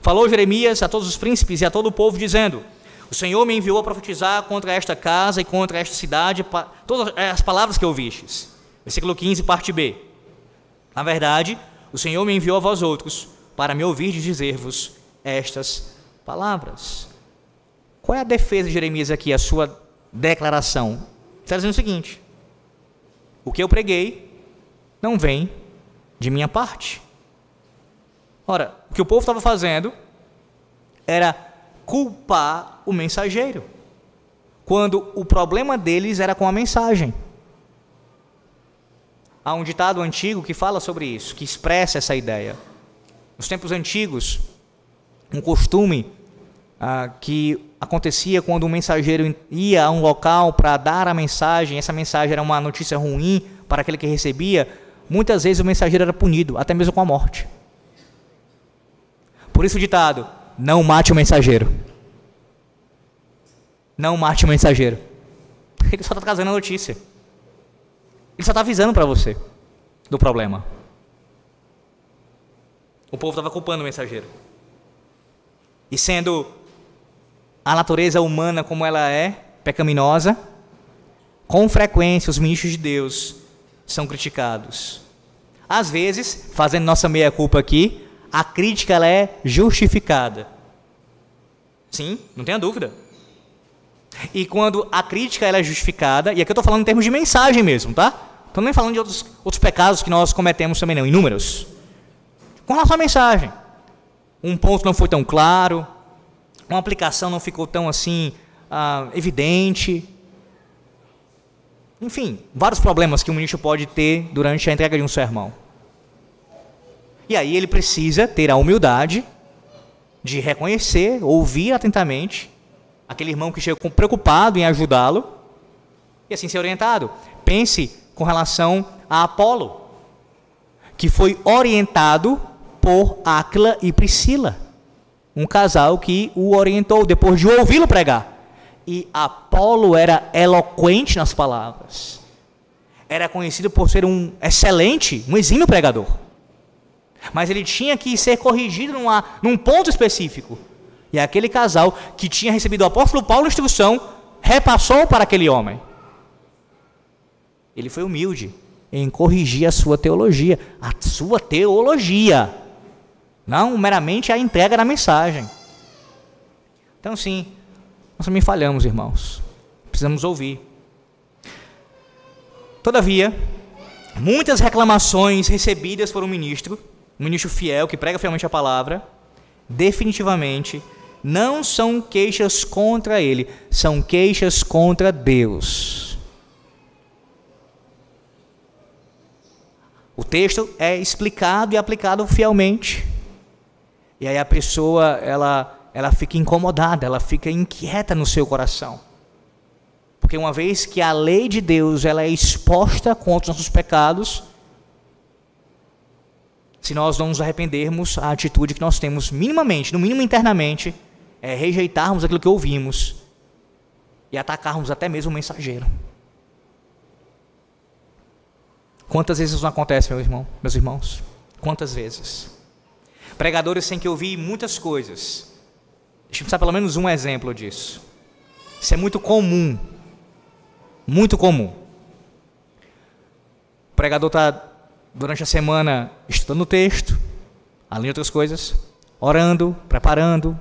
Speaker 1: Falou Jeremias a todos os príncipes e a todo o povo, dizendo: o Senhor me enviou a profetizar contra esta casa e contra esta cidade, todas as palavras que ouvistes. Versículo 15, parte B. Na verdade, o Senhor me enviou a vós outros, para me ouvir dizer-vos estas palavras. Qual é a defesa de Jeremias aqui, a sua declaração? Está dizendo o seguinte: o que eu preguei não vem de minha parte. Ora, o que o povo estava fazendo era culpar o mensageiro, quando o problema deles era com a mensagem. Há um ditado antigo que fala sobre isso, que expressa essa ideia. Nos tempos antigos, um costume que acontecia quando um mensageiro ia a um local para dar a mensagem, essa mensagem era uma notícia ruim para aquele que recebia, muitas vezes o mensageiro era punido, até mesmo com a morte. Por isso o ditado: não mate o mensageiro. Não mate o mensageiro. Ele só está trazendo a notícia. Ele só está avisando para você do problema. O povo estava culpando o mensageiro. E sendo a natureza humana como ela é, pecaminosa, com frequência os ministros de Deus são criticados. Às vezes, fazendo nossa meia-culpa aqui, a crítica ela é justificada. Sim, não tenha dúvida. E quando a crítica ela é justificada, e aqui eu estou falando em termos de mensagem mesmo, tá? Estou nem falando de outros pecados que nós cometemos também não, inúmeros. Com relação à mensagem, um ponto não foi tão claro, uma aplicação não ficou tão assim evidente. Enfim, vários problemas que um ministro pode ter durante a entrega de um sermão. E aí ele precisa ter a humildade de reconhecer, ouvir atentamente aquele irmão que chega preocupado em ajudá-lo e assim ser orientado. Pense com relação a Apolo, que foi orientado por Áquila e Priscila, um casal que o orientou depois de ouvi-lo pregar. E Apolo era eloquente nas palavras, era conhecido por ser um excelente, um exímio pregador, mas ele tinha que ser corrigido num ponto específico, e aquele casal que tinha recebido do apóstolo Paulo instrução, repassou para aquele homem. Ele foi humilde em corrigir a sua teologia, não meramente a entrega da mensagem. Então sim, nós também falhamos, irmãos, precisamos ouvir. Todavia, muitas reclamações recebidas por um ministro fiel, que prega fielmente a palavra, definitivamente não são queixas contra ele, são queixas contra Deus. O texto é explicado e aplicado fielmente. E aí a pessoa, ela fica incomodada, ela fica inquieta no seu coração. Porque uma vez que a lei de Deus ela é exposta contra os nossos pecados, se nós não nos arrependermos, a atitude que nós temos minimamente, no mínimo internamente, é rejeitarmos aquilo que ouvimos e atacarmos até mesmo o mensageiro. Quantas vezes isso não acontece, meus irmãos? Quantas vezes? Pregadores têm que ouvir muitas coisas. Deixa eu pensar pelo menos um exemplo disso. Isso é muito comum. Muito comum. O pregador está, durante a semana, estudando o texto, além de outras coisas, orando, preparando.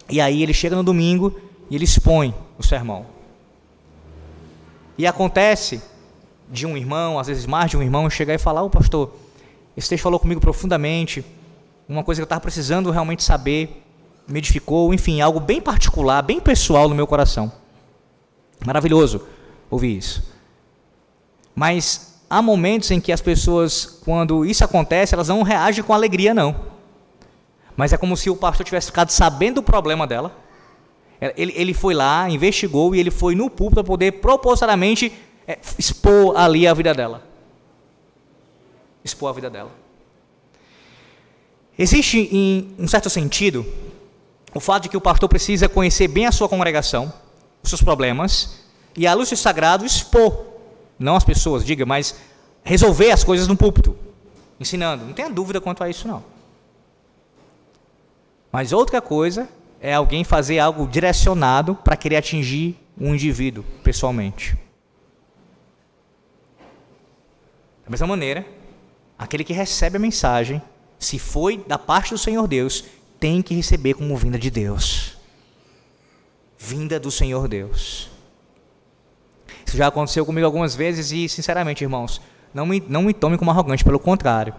Speaker 1: E aí ele chega no domingo e ele expõe o sermão. E acontece de um irmão, às vezes mais de um irmão, chegar e falar: ô pastor, esse texto falou comigo profundamente, uma coisa que eu estava precisando realmente saber, me edificou, enfim, algo bem particular, bem pessoal no meu coração. Maravilhoso ouvir isso. Mas há momentos em que as pessoas, quando isso acontece, elas não reagem com alegria, não. Mas é como se o pastor tivesse ficado sabendo do problema dela. Ele foi lá, investigou, e ele foi no púlpito para poder propositalmente expor ali a vida dela. Expor a vida dela. Existe, em um certo sentido, o fato de que o pastor precisa conhecer bem a sua congregação, os seus problemas, e à luz do sagrado expor, não as pessoas, diga, mas resolver as coisas no púlpito, ensinando. Não tenha dúvida quanto a isso, não. Mas outra coisa é alguém fazer algo direcionado para querer atingir um indivíduo pessoalmente. Da mesma maneira, aquele que recebe a mensagem, se foi da parte do Senhor Deus, tem que receber como vinda de Deus. Vinda do Senhor Deus. Isso já aconteceu comigo algumas vezes e, sinceramente, irmãos, não me tome como arrogante, pelo contrário.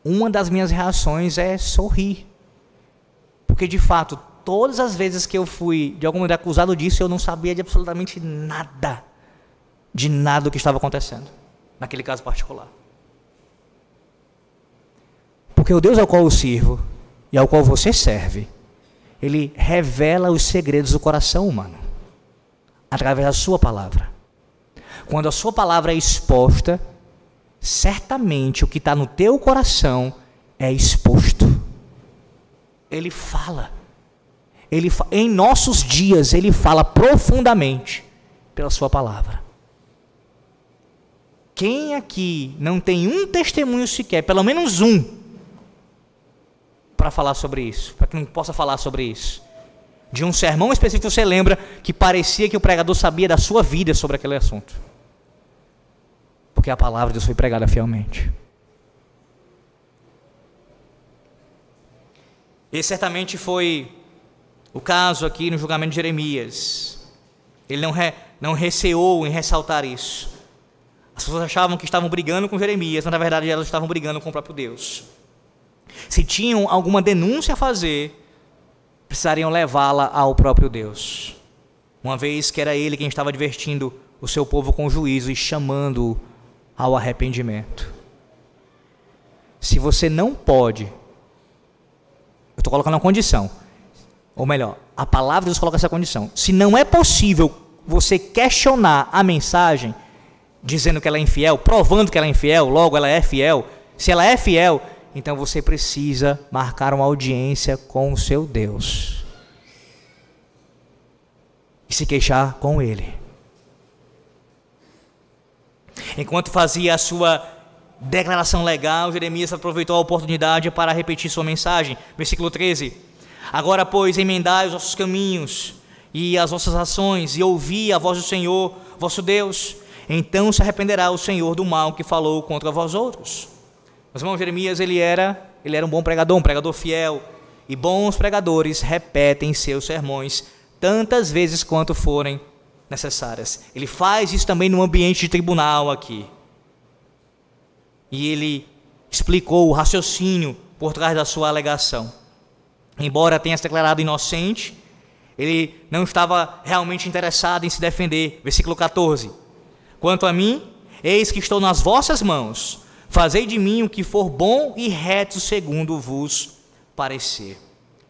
Speaker 1: Uma das minhas reações é sorrir. Porque, de fato, todas as vezes que eu fui, de alguma maneira, acusado disso, eu não sabia de absolutamente nada, de nada do que estava acontecendo, naquele caso particular. Porque o Deus ao qual eu sirvo, e ao qual você serve, Ele revela os segredos do coração humano, através da sua palavra. Quando a sua palavra é exposta, certamente o que está no teu coração é exposto. Ele fala. Em nossos dias, Ele fala profundamente pela sua palavra. Quem aqui não tem um testemunho sequer, pelo menos um, para falar sobre isso, para que não possa falar sobre isso? De um sermão específico, você lembra que parecia que o pregador sabia da sua vida sobre aquele assunto? Porque a palavra de Deus foi pregada fielmente. Esse certamente foi o caso aqui no julgamento de Jeremias. Ele não receou em ressaltar isso. As pessoas achavam que estavam brigando com Jeremias, mas na verdade elas estavam brigando com o próprio Deus. Se tinham alguma denúncia a fazer, precisariam levá-la ao próprio Deus, uma vez que era Ele quem estava advertindo o seu povo com juízo e chamando-o ao arrependimento. Se você não pode, eu estou colocando uma condição, ou melhor, a palavra de Deus coloca essa condição: se não é possível você questionar a mensagem, dizendo que ela é infiel, provando que ela é infiel, logo ela é fiel, se ela é fiel, então você precisa marcar uma audiência com o seu Deus e se queixar com Ele. Enquanto fazia a sua declaração legal, Jeremias aproveitou a oportunidade para repetir sua mensagem. Versículo 13: agora, pois, emendai os vossos caminhos e as vossas ações, e ouvi a voz do Senhor, vosso Deus. Então se arrependerá o Senhor do mal que falou contra vós outros. Meus irmãos, Jeremias, ele era um bom pregador, um pregador fiel. E bons pregadores repetem seus sermões tantas vezes quanto forem necessárias. Ele faz isso também no ambiente de tribunal aqui. E ele explicou o raciocínio por trás da sua alegação. Embora tenha se declarado inocente, ele não estava realmente interessado em se defender. Versículo 14: quanto a mim, eis que estou nas vossas mãos. Fazei de mim o que for bom e reto segundo vos parecer.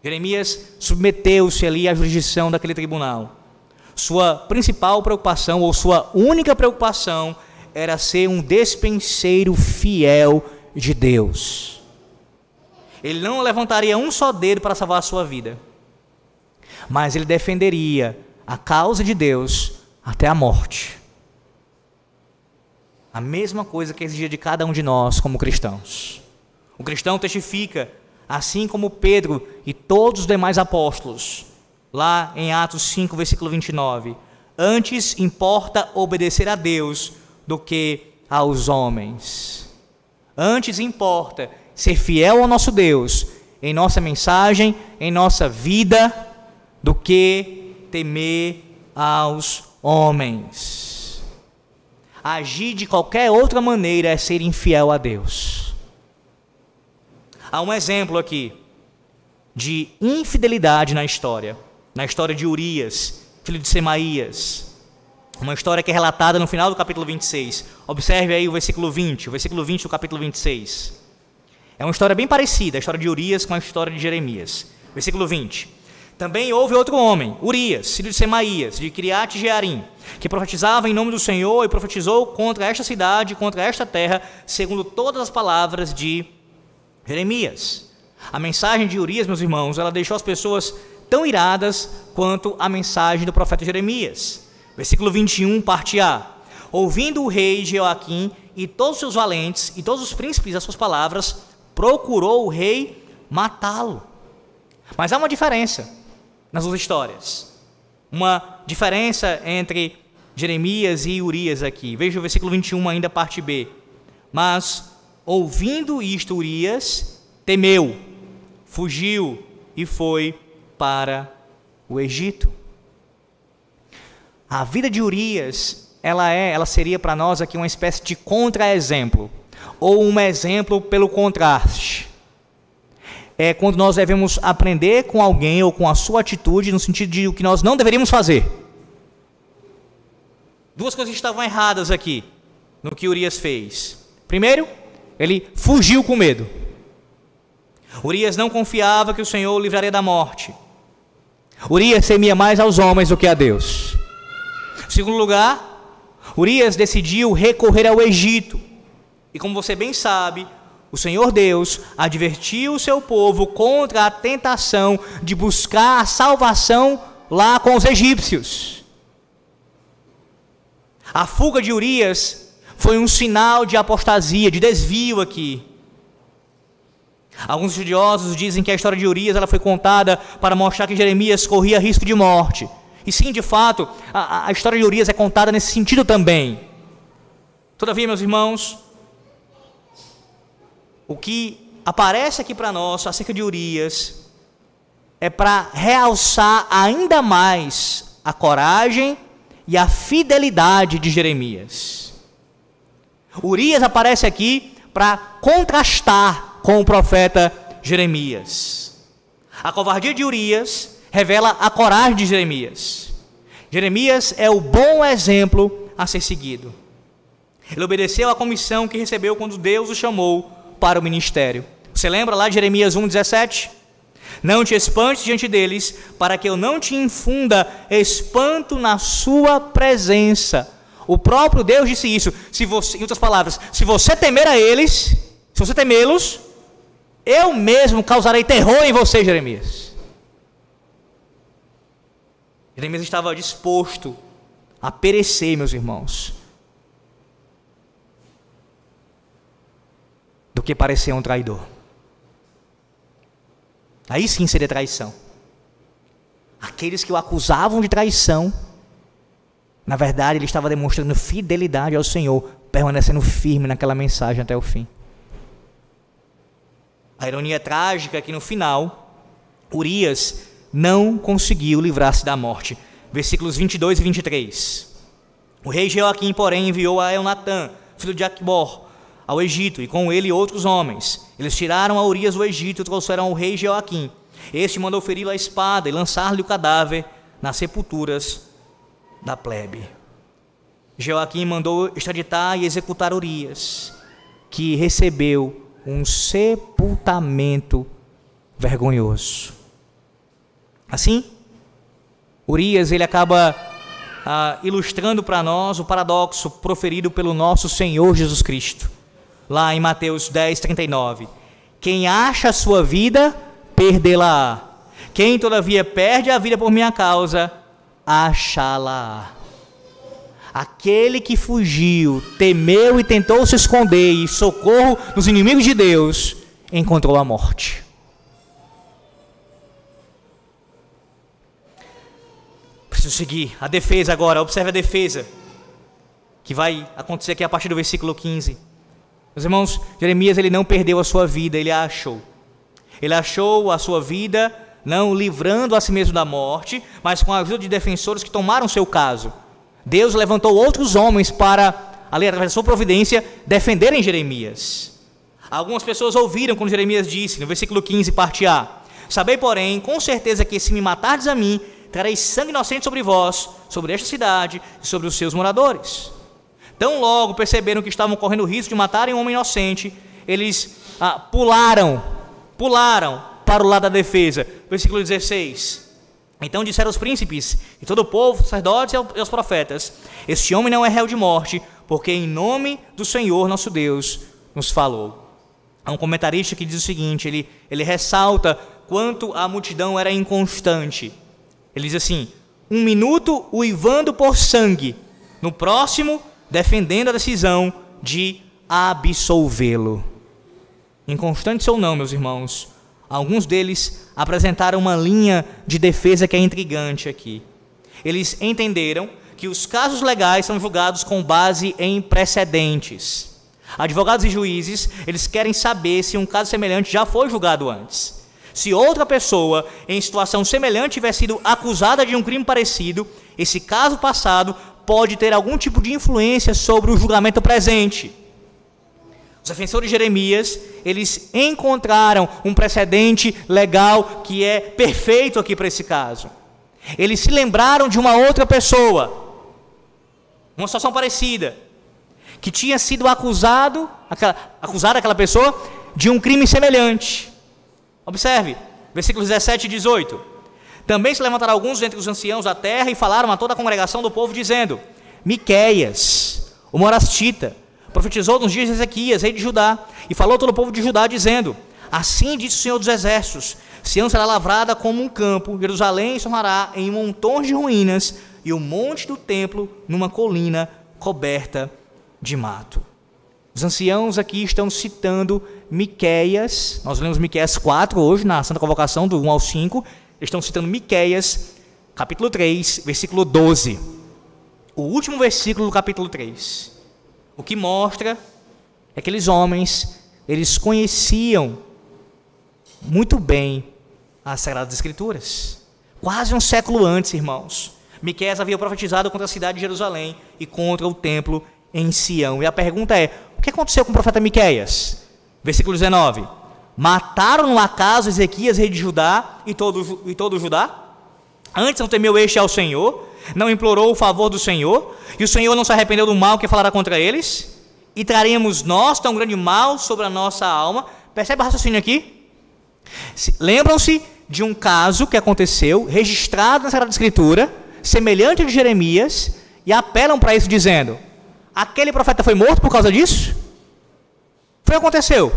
Speaker 1: Jeremias submeteu-se ali à jurisdição daquele tribunal. Sua principal preocupação, ou sua única preocupação, era ser um despenseiro fiel de Deus. Ele não levantaria um só dedo para salvar a sua vida, mas ele defenderia a causa de Deus até a morte. A mesma coisa que exigia de cada um de nós como cristãos. O cristão testifica, assim como Pedro e todos os demais apóstolos, lá em Atos 5, versículo 29, antes importa obedecer a Deus do que aos homens. Antes importa ser fiel ao nosso Deus, em nossa mensagem, em nossa vida, do que temer aos homens. Agir de qualquer outra maneira é ser infiel a Deus. Há um exemplo aqui de infidelidade na história de Urias, filho de Semaías. Uma história que é relatada no final do capítulo 26. Observe aí o versículo 20 do capítulo 26. É uma história bem parecida, a história de Urias com a história de Jeremias. Versículo 20. Também houve outro homem, Urias, filho de Semaías, de Kiriat Jearim, que profetizava em nome do Senhor e profetizou contra esta cidade, contra esta terra, segundo todas as palavras de Jeremias. A mensagem de Urias, meus irmãos, ela deixou as pessoas tão iradas quanto a mensagem do profeta Jeremias. Versículo 21, parte A. Ouvindo o rei Jeoaquim e todos os seus valentes e todos os príncipes as suas palavras, procurou o rei matá-lo. Mas há uma diferença nas duas histórias. Uma diferença entre Jeremias e Urias aqui. Veja o versículo 21 ainda, parte B. Mas, ouvindo isto, Urias temeu, fugiu e foi para o Egito. A vida de Urias, ela seria para nós aqui uma espécie de contra-exemplo, ou um exemplo pelo contraste. É quando nós devemos aprender com alguém ou com a sua atitude no sentido de o que nós não deveríamos fazer. Duas coisas estavam erradas aqui no que Urias fez. Primeiro, ele fugiu com medo. Urias não confiava que o Senhor o livraria da morte. Urias temia mais aos homens do que a Deus. Em segundo lugar, Urias decidiu recorrer ao Egito. E como você bem sabe, o Senhor Deus advertiu o seu povo contra a tentação de buscar a salvação lá com os egípcios. A fuga de Urias foi um sinal de apostasia, de desvio aqui. Alguns estudiosos dizem que a história de Urias ela foi contada para mostrar que Jeremias corria risco de morte. E sim, de fato, a história de Urias é contada nesse sentido também. Todavia, meus irmãos, o que aparece aqui para nós acerca de Urias é para realçar ainda mais a coragem e a fidelidade de Jeremias. Urias aparece aqui para contrastar com o profeta Jeremias. A covardia de Urias revela a coragem de Jeremias. Jeremias é o bom exemplo a ser seguido. Ele obedeceu à comissão que recebeu quando Deus o chamou para o ministério. Você lembra lá de Jeremias 1,17? Não te espantes diante deles, para que eu não te infunda espanto na sua presença. O próprio Deus disse isso. Em outras palavras, se você temer a eles, se você temê-los, eu mesmo causarei terror em você, Jeremias. Jeremias estava disposto a perecer, meus irmãos, do que parecer um traidor. Aí sim seria traição. Aqueles que o acusavam de traição, na verdade ele estava demonstrando fidelidade ao Senhor, permanecendo firme naquela mensagem até o fim. A ironia trágica é que no final, Urias não conseguiu livrar-se da morte. Versículos 22 e 23. O rei Jeoaquim, porém, enviou a Elnatã, filho de Aquibor, ao Egito, e com ele outros homens. Eles tiraram a Urias do Egito e trouxeram ao rei Jeoaquim. Este mandou feri-lo à espada e lançar-lhe o cadáver nas sepulturas da plebe. Jeoaquim mandou extraditar e executar Urias, que recebeu um sepultamento vergonhoso. Assim, Urias ele acaba ilustrando para nós o paradoxo proferido pelo nosso Senhor Jesus Cristo. Lá em Mateus 10:39, quem acha a sua vida, perdê-la-á. Quem todavia perde a vida por minha causa, achá-la-á. Aquele que fugiu, temeu e tentou se esconder e socorro nos inimigos de Deus, encontrou a morte. Preciso seguir a defesa agora, observe a defesa, que vai acontecer aqui a partir do versículo 15. Meus irmãos, Jeremias ele não perdeu a sua vida, ele a achou. Ele achou a sua vida não livrando a si mesmo da morte, mas com a ajuda de defensores que tomaram seu caso. Deus levantou outros homens para, ali através da sua providência, defenderem Jeremias. Algumas pessoas ouviram quando Jeremias disse, no versículo 15, parte A: sabei, porém, com certeza que se me matardes a mim, trareis sangue inocente sobre vós, sobre esta cidade e sobre os seus moradores. Tão logo perceberam que estavam correndo o risco de matarem um homem inocente, eles pularam para o lado da defesa. Versículo 16: então disseram os príncipes e todo o povo, sacerdotes e os profetas: este homem não é réu de morte, porque em nome do Senhor nosso Deus nos falou. Há um comentarista que diz o seguinte, ele ressalta quanto a multidão era inconstante. Ele diz assim: um minuto uivando por sangue, no próximo defendendo a decisão de absolvê-lo. Inconstantes ou não, meus irmãos, alguns deles apresentaram uma linha de defesa que é intrigante aqui. Eles entenderam que os casos legais são julgados com base em precedentes. Advogados e juízes, eles querem saber se um caso semelhante já foi julgado antes. Se outra pessoa em situação semelhante tiver sido acusada de um crime parecido, esse caso passado pode ter algum tipo de influência sobre o julgamento presente. Os defensores de Jeremias, eles encontraram um precedente legal que é perfeito aqui para esse caso. Eles se lembraram de uma outra pessoa, uma situação parecida, que tinha sido acusada aquela pessoa de um crime semelhante. Observe, versículos 17 e 18. Também se levantaram alguns dentre os anciãos da terra e falaram a toda a congregação do povo, dizendo: Miqueias, o morastita, profetizou nos dias de Ezequias, rei de Judá, e falou a todo o povo de Judá, dizendo: assim diz o Senhor dos Exércitos, Sião será lavrada como um campo, Jerusalém se tornará em montões de ruínas, e o monte do templo numa colina coberta de mato. Os anciãos aqui estão citando Miqueias. Nós lemos Miqueias 4 hoje, na Santa Convocação, do 1 ao 5. Eles estão citando Miqueias, capítulo 3, versículo 12. O último versículo do capítulo 3. O que mostra é que aqueles homens, eles conheciam muito bem as Sagradas Escrituras. Quase um século antes, irmãos, Miqueias havia profetizado contra a cidade de Jerusalém e contra o templo em Sião. E a pergunta é: o que aconteceu com o profeta Miqueias? Versículo 19: mataram no acaso Ezequias, rei de Judá, e todo Judá? Antes não temeu este ao Senhor, não implorou o favor do Senhor, e o Senhor não se arrependeu do mal que falará contra eles? E traremos nós tão grande mal sobre a nossa alma? Percebe o raciocínio aqui? Lembram-se de um caso que aconteceu, registrado na Sagrada Escritura, semelhante ao de Jeremias, e apelam para isso dizendo: aquele profeta foi morto por causa disso? Foi o que aconteceu.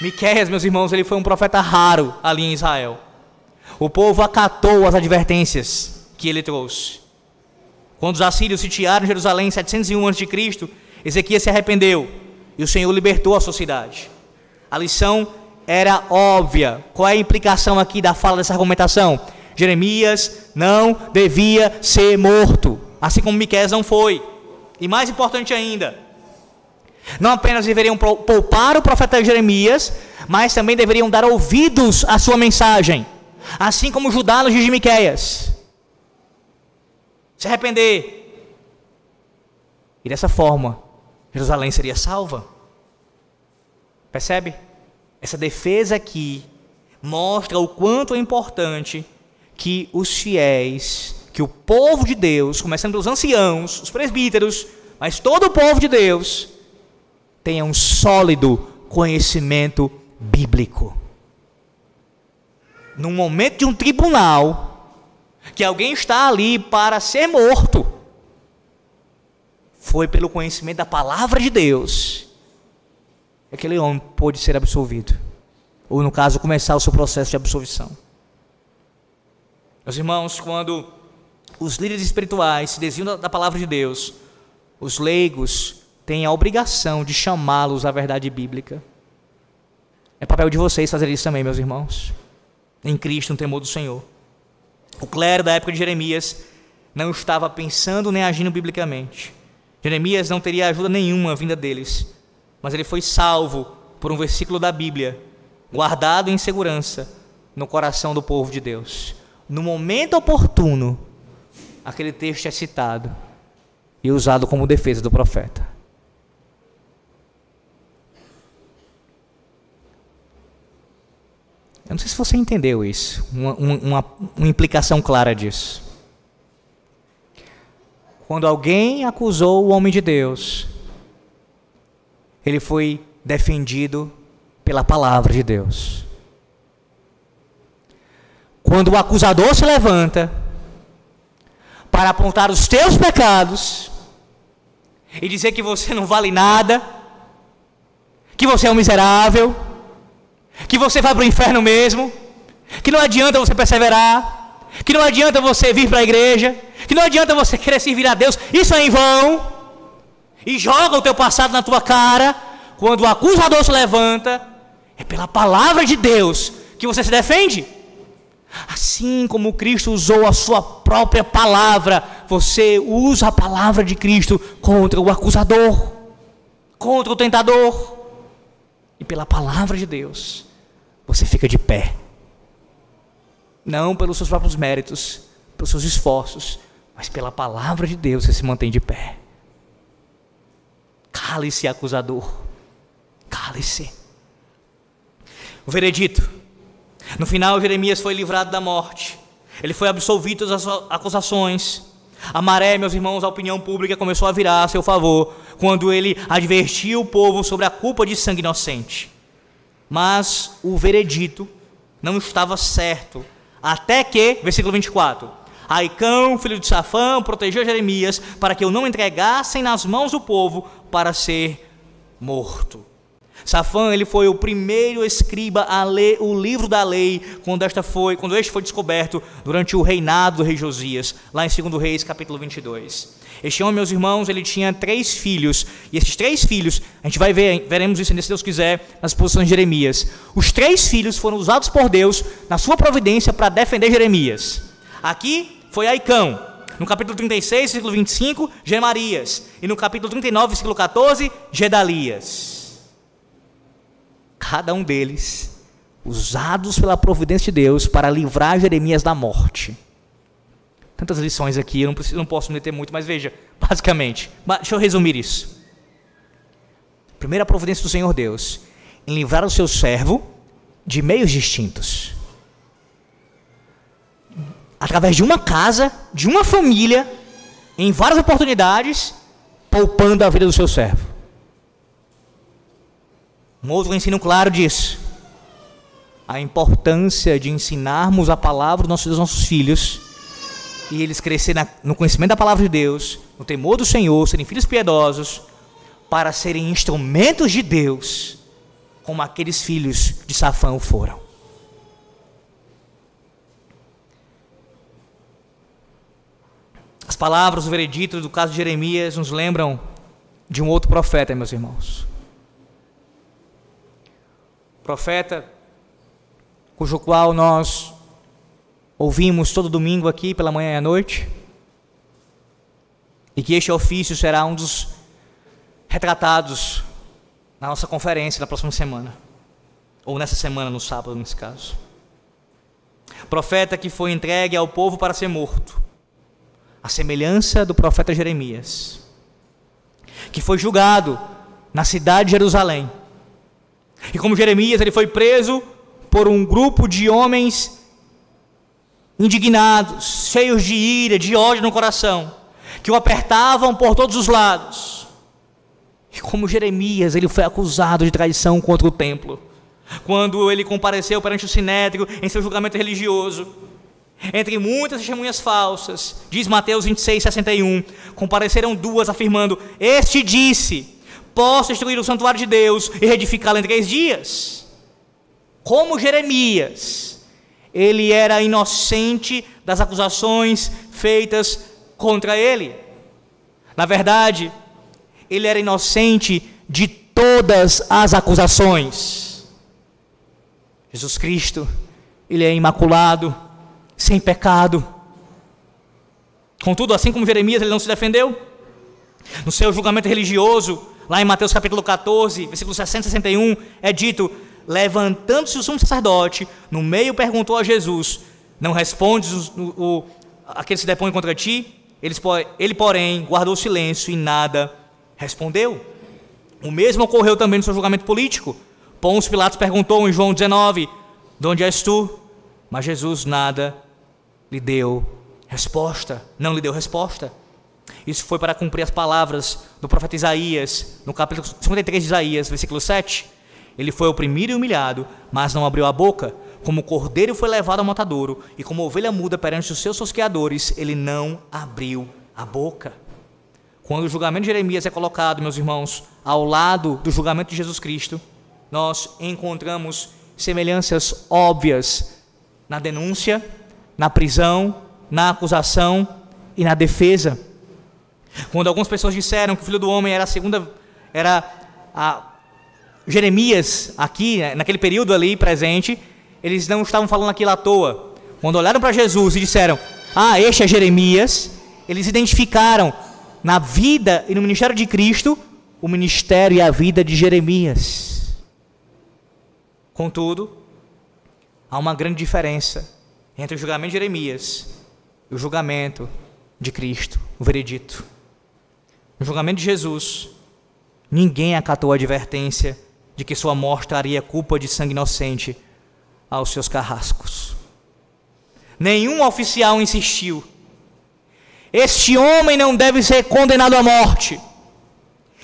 Speaker 1: Miqueias, meus irmãos, ele foi um profeta raro ali em Israel. O povo acatou as advertências que ele trouxe. Quando os assírios sitiaram Jerusalém em 701 a.C., Ezequias se arrependeu e o Senhor libertou a sua cidade. A lição era óbvia. Qual é a implicação aqui da fala dessa argumentação? Jeremias não devia ser morto, assim como Miqueias não foi. E mais importante ainda, não apenas deveriam poupar o profeta Jeremias, mas também deveriam dar ouvidos à sua mensagem, assim como Judá nos dias de Miqueias. Se arrepender. E dessa forma, Jerusalém seria salva. Percebe? Essa defesa aqui mostra o quanto é importante que os fiéis, que o povo de Deus, começando pelos anciãos, os presbíteros, mas todo o povo de Deus, tenha um sólido conhecimento bíblico. Num momento de um tribunal, que alguém está ali para ser morto, foi pelo conhecimento da palavra de Deus que aquele homem pôde ser absolvido, ou no caso, começar o seu processo de absolvição. Meus irmãos, quando os líderes espirituais se desviam da palavra de Deus, os leigos têm a obrigação de chamá-los à verdade bíblica. É papel de vocês fazer isso também, meus irmãos, em Cristo, no temor do Senhor. O clero da época de Jeremias não estava pensando nem agindo biblicamente. Jeremias não teria ajuda nenhuma vinda deles, mas ele foi salvo por um versículo da Bíblia guardado em segurança no coração do povo de Deus. No momento oportuno, aquele texto é citado e usado como defesa do profeta. Eu não sei se você entendeu isso, uma implicação clara disso. Quando alguém acusou o homem de Deus, ele foi defendido pela palavra de Deus. Quando o acusador se levanta para apontar os teus pecados e dizer que você não vale nada, que você é um miserável, que você vai para o inferno mesmo, que não adianta você perseverar, que não adianta você vir para a igreja, que não adianta você querer servir a Deus, isso é em vão, e joga o teu passado na tua cara. Quando o acusador se levanta, é pela palavra de Deus que você se defende. Assim como Cristo usou a sua própria palavra, você usa a palavra de Cristo contra o acusador, contra o tentador, e pela palavra de Deus você fica de pé, não pelos seus próprios méritos, pelos seus esforços, mas pela palavra de Deus você se mantém de pé. Cale-se, acusador, cale-se. O veredito: no final, Jeremias foi livrado da morte, ele foi absolvido das acusações. A maré, meus irmãos, a opinião pública começou a virar a seu favor, quando ele advertiu o povo sobre a culpa de sangue inocente. Mas o veredito não estava certo, até que, versículo 24, Aicão, filho de Safã, protegeu Jeremias para que o não entregassem nas mãos do povo para ser morto. Safã, ele foi o primeiro escriba a ler o livro da lei quando este foi descoberto durante o reinado do rei Josias, lá em 2 Reis, capítulo 22. Este homem, meus irmãos, ele tinha 3 filhos, e esses 3 filhos, a gente veremos isso, se Deus quiser, nas exposições de Jeremias. Os 3 filhos foram usados por Deus, na sua providência, para defender Jeremias. Aqui foi Aicão, no capítulo 36, versículo 25, Gemarias, e no capítulo 39, versículo 14, Gedalias. Cada um deles usados pela providência de Deus para livrar Jeremias da morte. Tantas lições aqui, eu não posso me deter muito, mas veja, basicamente, deixa eu resumir isso. Primeira providência do Senhor Deus, em livrar o seu servo de meios distintos. Através de uma casa, de uma família, em várias oportunidades, poupando a vida do seu servo. Um outro ensino claro disso: a importância de ensinarmos a palavra dos nossos filhos, e eles crescerem no conhecimento da palavra de Deus, no temor do Senhor, serem filhos piedosos, para serem instrumentos de Deus, como aqueles filhos de Safã o foram. As palavras do veredito do caso de Jeremias nos lembram de um outro profeta, meus irmãos. Profeta cujo qual nós ouvimos todo domingo aqui pela manhã e à noite, e que este ofício será um dos retratados na nossa conferência na próxima semana, ou nessa semana, no sábado nesse caso. Profeta que foi entregue ao povo para ser morto, a semelhança do profeta Jeremias, que foi julgado na cidade de Jerusalém. E como Jeremias, ele foi preso por um grupo de homens indignados, cheios de ira, de ódio no coração, que o apertavam por todos os lados. E como Jeremias, ele foi acusado de traição contra o templo, quando ele compareceu perante o sinédrio em seu julgamento religioso. Entre muitas testemunhas falsas, diz Mateus 26, 61, compareceram 2 afirmando: este disse, posso destruir o santuário de Deus e reedificá-lo em 3 dias. Como Jeremias, ele era inocente das acusações feitas contra ele. Na verdade, ele era inocente de todas as acusações. Jesus Cristo, ele é imaculado, sem pecado. Contudo, assim como Jeremias, ele não se defendeu. No seu julgamento religioso, lá em Mateus capítulo 14, versículos 60 e 61, é dito: levantando-se o sumo sacerdote, no meio perguntou a Jesus: não respondes aqueles que se depõem contra ti? Ele, porém, guardou silêncio e nada respondeu. O mesmo ocorreu também no seu julgamento político. Pôncio Pilatos perguntou em João 19: de onde és tu? Mas Jesus nada lhe deu resposta, não lhe deu resposta. Isso foi para cumprir as palavras do profeta Isaías, no capítulo 53 de Isaías, versículo 7. Ele foi oprimido e humilhado, mas não abriu a boca. Como o cordeiro foi levado ao matadouro, e como ovelha muda perante os seus tosqueadores, ele não abriu a boca. Quando o julgamento de Jeremias é colocado, meus irmãos, ao lado do julgamento de Jesus Cristo, nós encontramos semelhanças óbvias na denúncia, na prisão, na acusação e na defesa. Quando algumas pessoas disseram que o Filho do Homem era Jeremias, aqui, naquele período ali presente, eles não estavam falando aquilo à toa. Quando olharam para Jesus e disseram: este é Jeremias, eles identificaram na vida e no ministério de Cristo o ministério e a vida de Jeremias. Contudo, há uma grande diferença entre o julgamento de Jeremias e o julgamento de Cristo, o veredito. No julgamento de Jesus, ninguém acatou a advertência de que sua morte traria culpa de sangue inocente aos seus carrascos. Nenhum oficial insistiu: este homem não deve ser condenado à morte.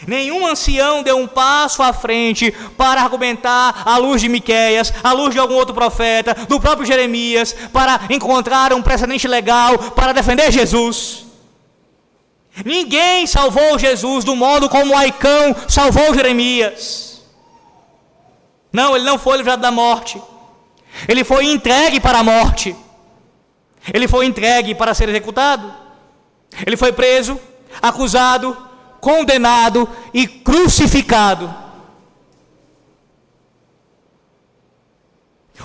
Speaker 1: Nenhum ancião deu um passo à frente para argumentar à luz de Miqueias, à luz de algum outro profeta, do próprio Jeremias, para encontrar um precedente legal para defender Jesus. Ninguém salvou Jesus do modo como Aicão salvou Jeremias. Não, ele não foi livrado da morte. Ele foi entregue para a morte. Ele foi entregue para ser executado. Ele foi preso, acusado, condenado e crucificado.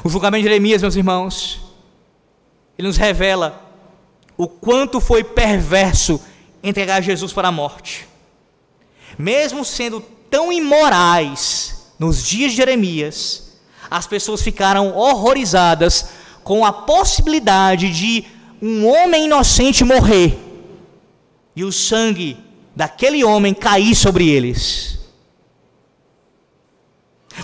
Speaker 1: O julgamento de Jeremias, meus irmãos, ele nos revela o quanto foi perverso entregar Jesus para a morte. Mesmo sendo tão imorais nos dias de Jeremias, as pessoas ficaram horrorizadas com a possibilidade de um homem inocente morrer e o sangue daquele homem cair sobre eles.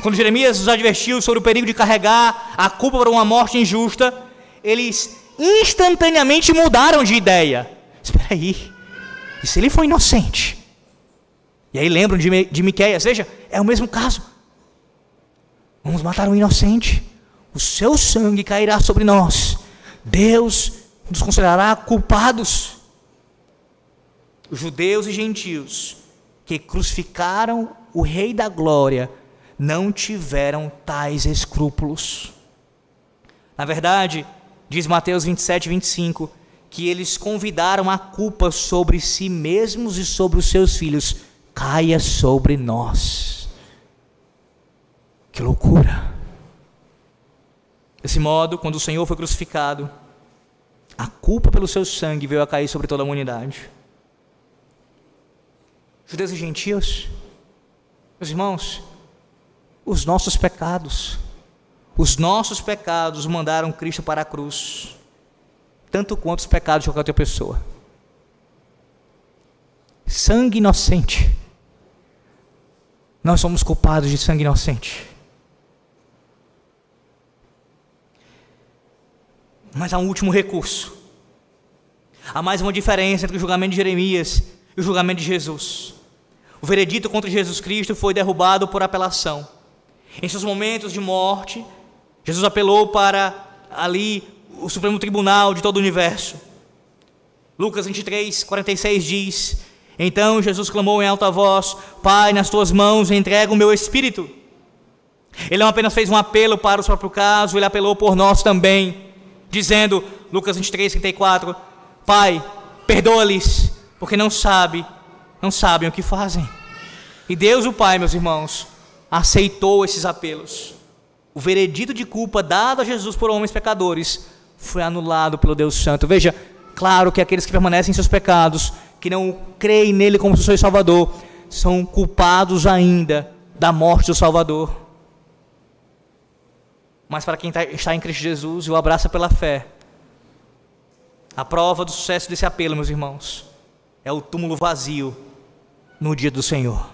Speaker 1: Quando Jeremias os advertiu sobre o perigo de carregar a culpa por uma morte injusta, eles instantaneamente mudaram de ideia. Espera aí, e se ele foi inocente? E aí lembram de Miqueias: veja, é o mesmo caso. Vamos matar um inocente, o seu sangue cairá sobre nós, Deus nos considerará culpados. Os judeus e gentios que crucificaram o Rei da Glória não tiveram tais escrúpulos. Na verdade, diz Mateus 27, 25, que eles convidaram a culpa sobre si mesmos e sobre os seus filhos: caia sobre nós. Que loucura! Desse modo, quando o Senhor foi crucificado, a culpa pelo seu sangue veio a cair sobre toda a humanidade. Judeus e gentios, meus irmãos, os nossos pecados mandaram Cristo para a cruz, tanto quanto os pecados de qualquer outra pessoa. Sangue inocente. Nós somos culpados de sangue inocente. Mas há um último recurso. Há mais uma diferença entre o julgamento de Jeremias e o julgamento de Jesus. O veredito contra Jesus Cristo foi derrubado por apelação. Em seus momentos de morte, Jesus apelou para ali o Supremo Tribunal de todo o universo. Lucas 23, 46 diz: então Jesus clamou em alta voz: Pai, nas tuas mãos entrego o meu espírito. Ele não apenas fez um apelo para o seu próprio caso, ele apelou por nós também, dizendo, Lucas 23, 34, Pai, perdoa-lhes, porque não sabem o que fazem. E Deus o Pai, meus irmãos, aceitou esses apelos. O veredito de culpa dado a Jesus por homens pecadores foi anulado pelo Deus Santo. Veja, claro que aqueles que permanecem em seus pecados, que não creem nele como seu Salvador, são culpados ainda da morte do Salvador. Mas para quem está em Cristo Jesus e o abraça pela fé, a prova do sucesso desse apelo, meus irmãos, é o túmulo vazio no dia do Senhor.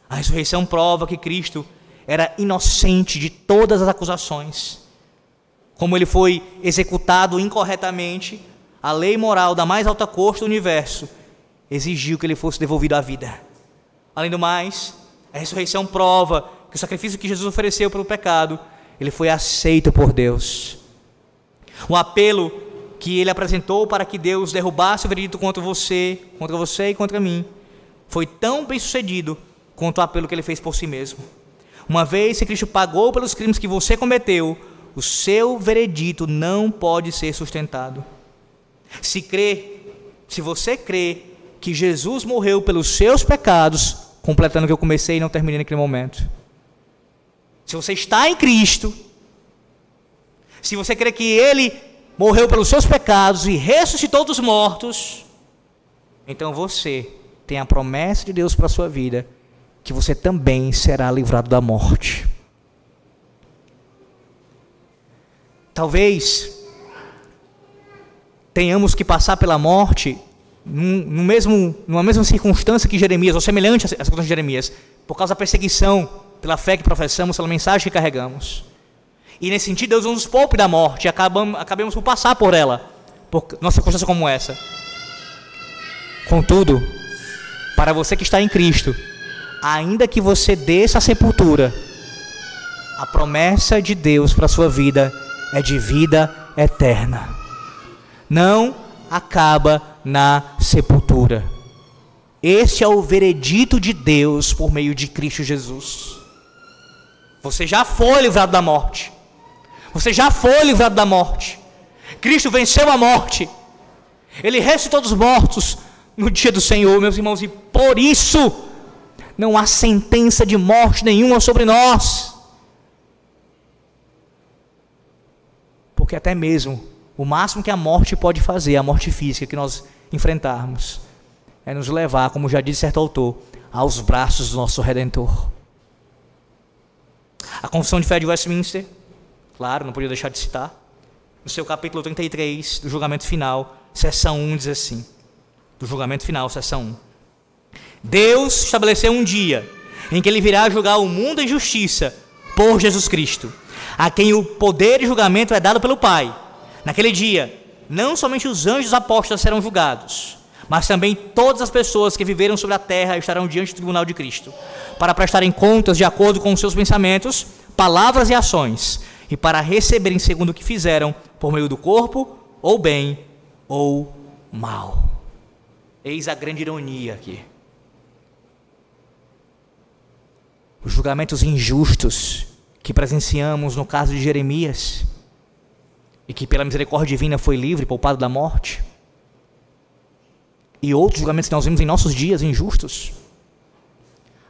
Speaker 1: A ressurreição prova que Cristo era inocente de todas as acusações. Como ele foi executado incorretamente, a lei moral da mais alta corte do universo exigiu que ele fosse devolvido à vida. Além do mais, a ressurreição prova que o sacrifício que Jesus ofereceu pelo pecado, ele foi aceito por Deus. O apelo que ele apresentou para que Deus derrubasse o veredito contra você e contra mim, foi tão bem sucedido quanto o apelo que ele fez por si mesmo. Uma vez que Cristo pagou pelos crimes que você cometeu, o seu veredito não pode ser sustentado. Se você crê que Jesus morreu pelos seus pecados, completando o que eu comecei e não terminei naquele momento. Se você está em Cristo, se você crê que Ele morreu pelos seus pecados e ressuscitou dos mortos, então você tem a promessa de Deus para a sua vida, que você também será livrado da morte. Talvez tenhamos que passar pela morte numa mesma circunstância que Jeremias, ou semelhante à circunstância de Jeremias, por causa da perseguição pela fé que professamos, pela mensagem que carregamos. E nesse sentido, Deus nos poupe da morte, e acabemos por passar por ela, por uma circunstância como essa. Contudo, para você que está em Cristo, ainda que você desça à sepultura, a promessa de Deus para a sua vida é de vida eterna. Não acaba na sepultura. Este é o veredito de Deus por meio de Cristo Jesus. Você já foi livrado da morte. Você já foi livrado da morte. Cristo venceu a morte. Ele ressuscitou dos mortos no dia do Senhor, meus irmãos, e por isso não há sentença de morte nenhuma sobre nós. Porque até mesmo o máximo que a morte pode fazer, a morte física que nós enfrentarmos, é nos levar, como já disse certo autor, aos braços do nosso Redentor. A Confissão de Fé de Westminster, claro, não podia deixar de citar, no seu capítulo 33, do julgamento final, seção 1, diz assim, do julgamento final, seção 1. Deus estabeleceu um dia em que Ele virá julgar o mundo em justiça por Jesus Cristo, a quem o poder e julgamento é dado pelo Pai. Naquele dia, não somente os anjos apóstolos serão julgados, mas também todas as pessoas que viveram sobre a terra estarão diante do tribunal de Cristo, para prestarem contas de acordo com os seus pensamentos, palavras e ações, e para receberem segundo o que fizeram, por meio do corpo, ou bem, ou mal. Eis a grande ironia aqui. Os julgamentos injustos que presenciamos no caso de Jeremias, e que pela misericórdia divina foi livre, poupado da morte, e outros julgamentos que nós vimos em nossos dias injustos,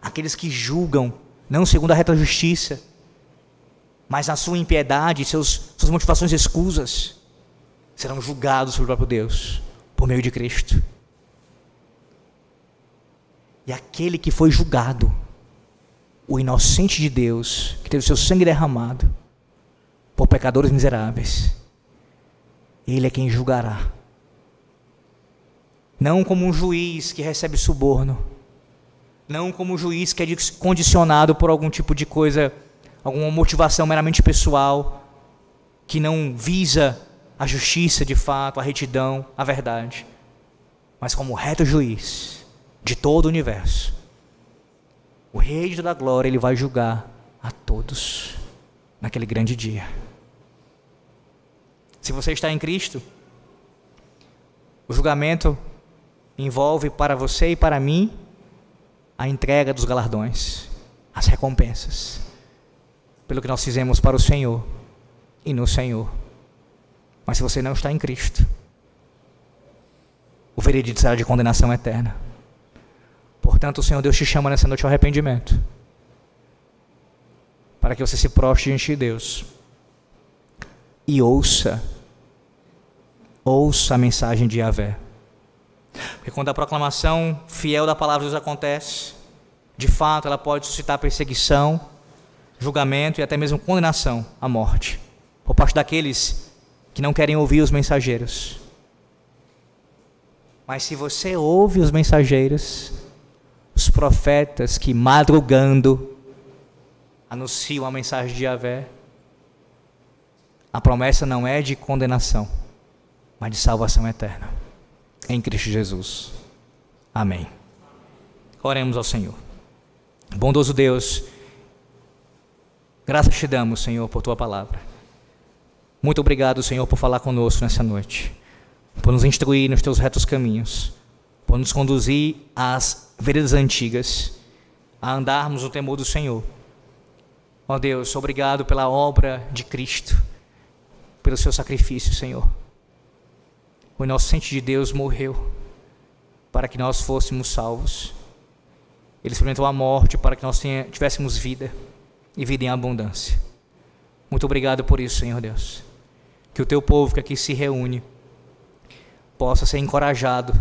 Speaker 1: aqueles que julgam não segundo a reta justiça, mas na sua impiedade, suas motivações escusas, serão julgados pelo próprio Deus, por meio de Cristo. E aquele que foi julgado, o inocente de Deus, que teve o seu sangue derramado por pecadores miseráveis, Ele é quem julgará. Não como um juiz que recebe suborno, não como um juiz que é condicionado por algum tipo de coisa, alguma motivação meramente pessoal, que não visa a justiça de fato, a retidão, a verdade, mas como reto juiz de todo o universo. O Rei de toda a glória, Ele vai julgar a todos naquele grande dia. Se você está em Cristo, o julgamento envolve para você e para mim a entrega dos galardões, as recompensas, pelo que nós fizemos para o Senhor e no Senhor. Mas se você não está em Cristo, o veredito será de condenação eterna. Portanto, o Senhor Deus te chama nessa noite ao arrependimento, para que você se prostre diante de Deus e ouça a mensagem de Yahvé. Porque quando a proclamação fiel da palavra de Deus acontece, de fato ela pode suscitar perseguição, julgamento e até mesmo condenação à morte, por parte daqueles que não querem ouvir os mensageiros. Mas se você ouve os mensageiros, os profetas que madrugando anunciam a mensagem de Yahvé, a promessa não é de condenação, mas de salvação eterna, em Cristo Jesus. Amém. Oremos ao Senhor. Bondoso Deus, graças te damos, Senhor, por tua palavra. Muito obrigado, Senhor, por falar conosco nessa noite, por nos instruir nos teus retos caminhos, por nos conduzir às veredas antigas, a andarmos no temor do Senhor. Ó Deus, obrigado pela obra de Cristo, pelo seu sacrifício, Senhor. O inocente de Deus morreu para que nós fôssemos salvos. Ele experimentou a morte para que nós tivéssemos vida e vida em abundância. Muito obrigado por isso, Senhor Deus. Que o teu povo que aqui se reúne possa ser encorajado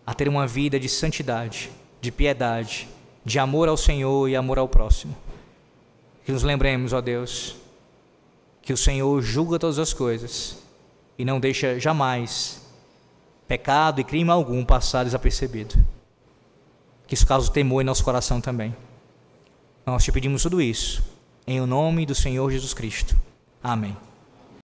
Speaker 1: a ter uma vida de santidade, de piedade, de amor ao Senhor e amor ao próximo. Que nos lembremos, ó Deus, que o Senhor julga todas as coisas e não deixa jamais pecado e crime algum passar desapercebido. Que isso cause temor em nosso coração também. Nós te pedimos tudo isso, em o nome do Senhor Jesus Cristo. Amém.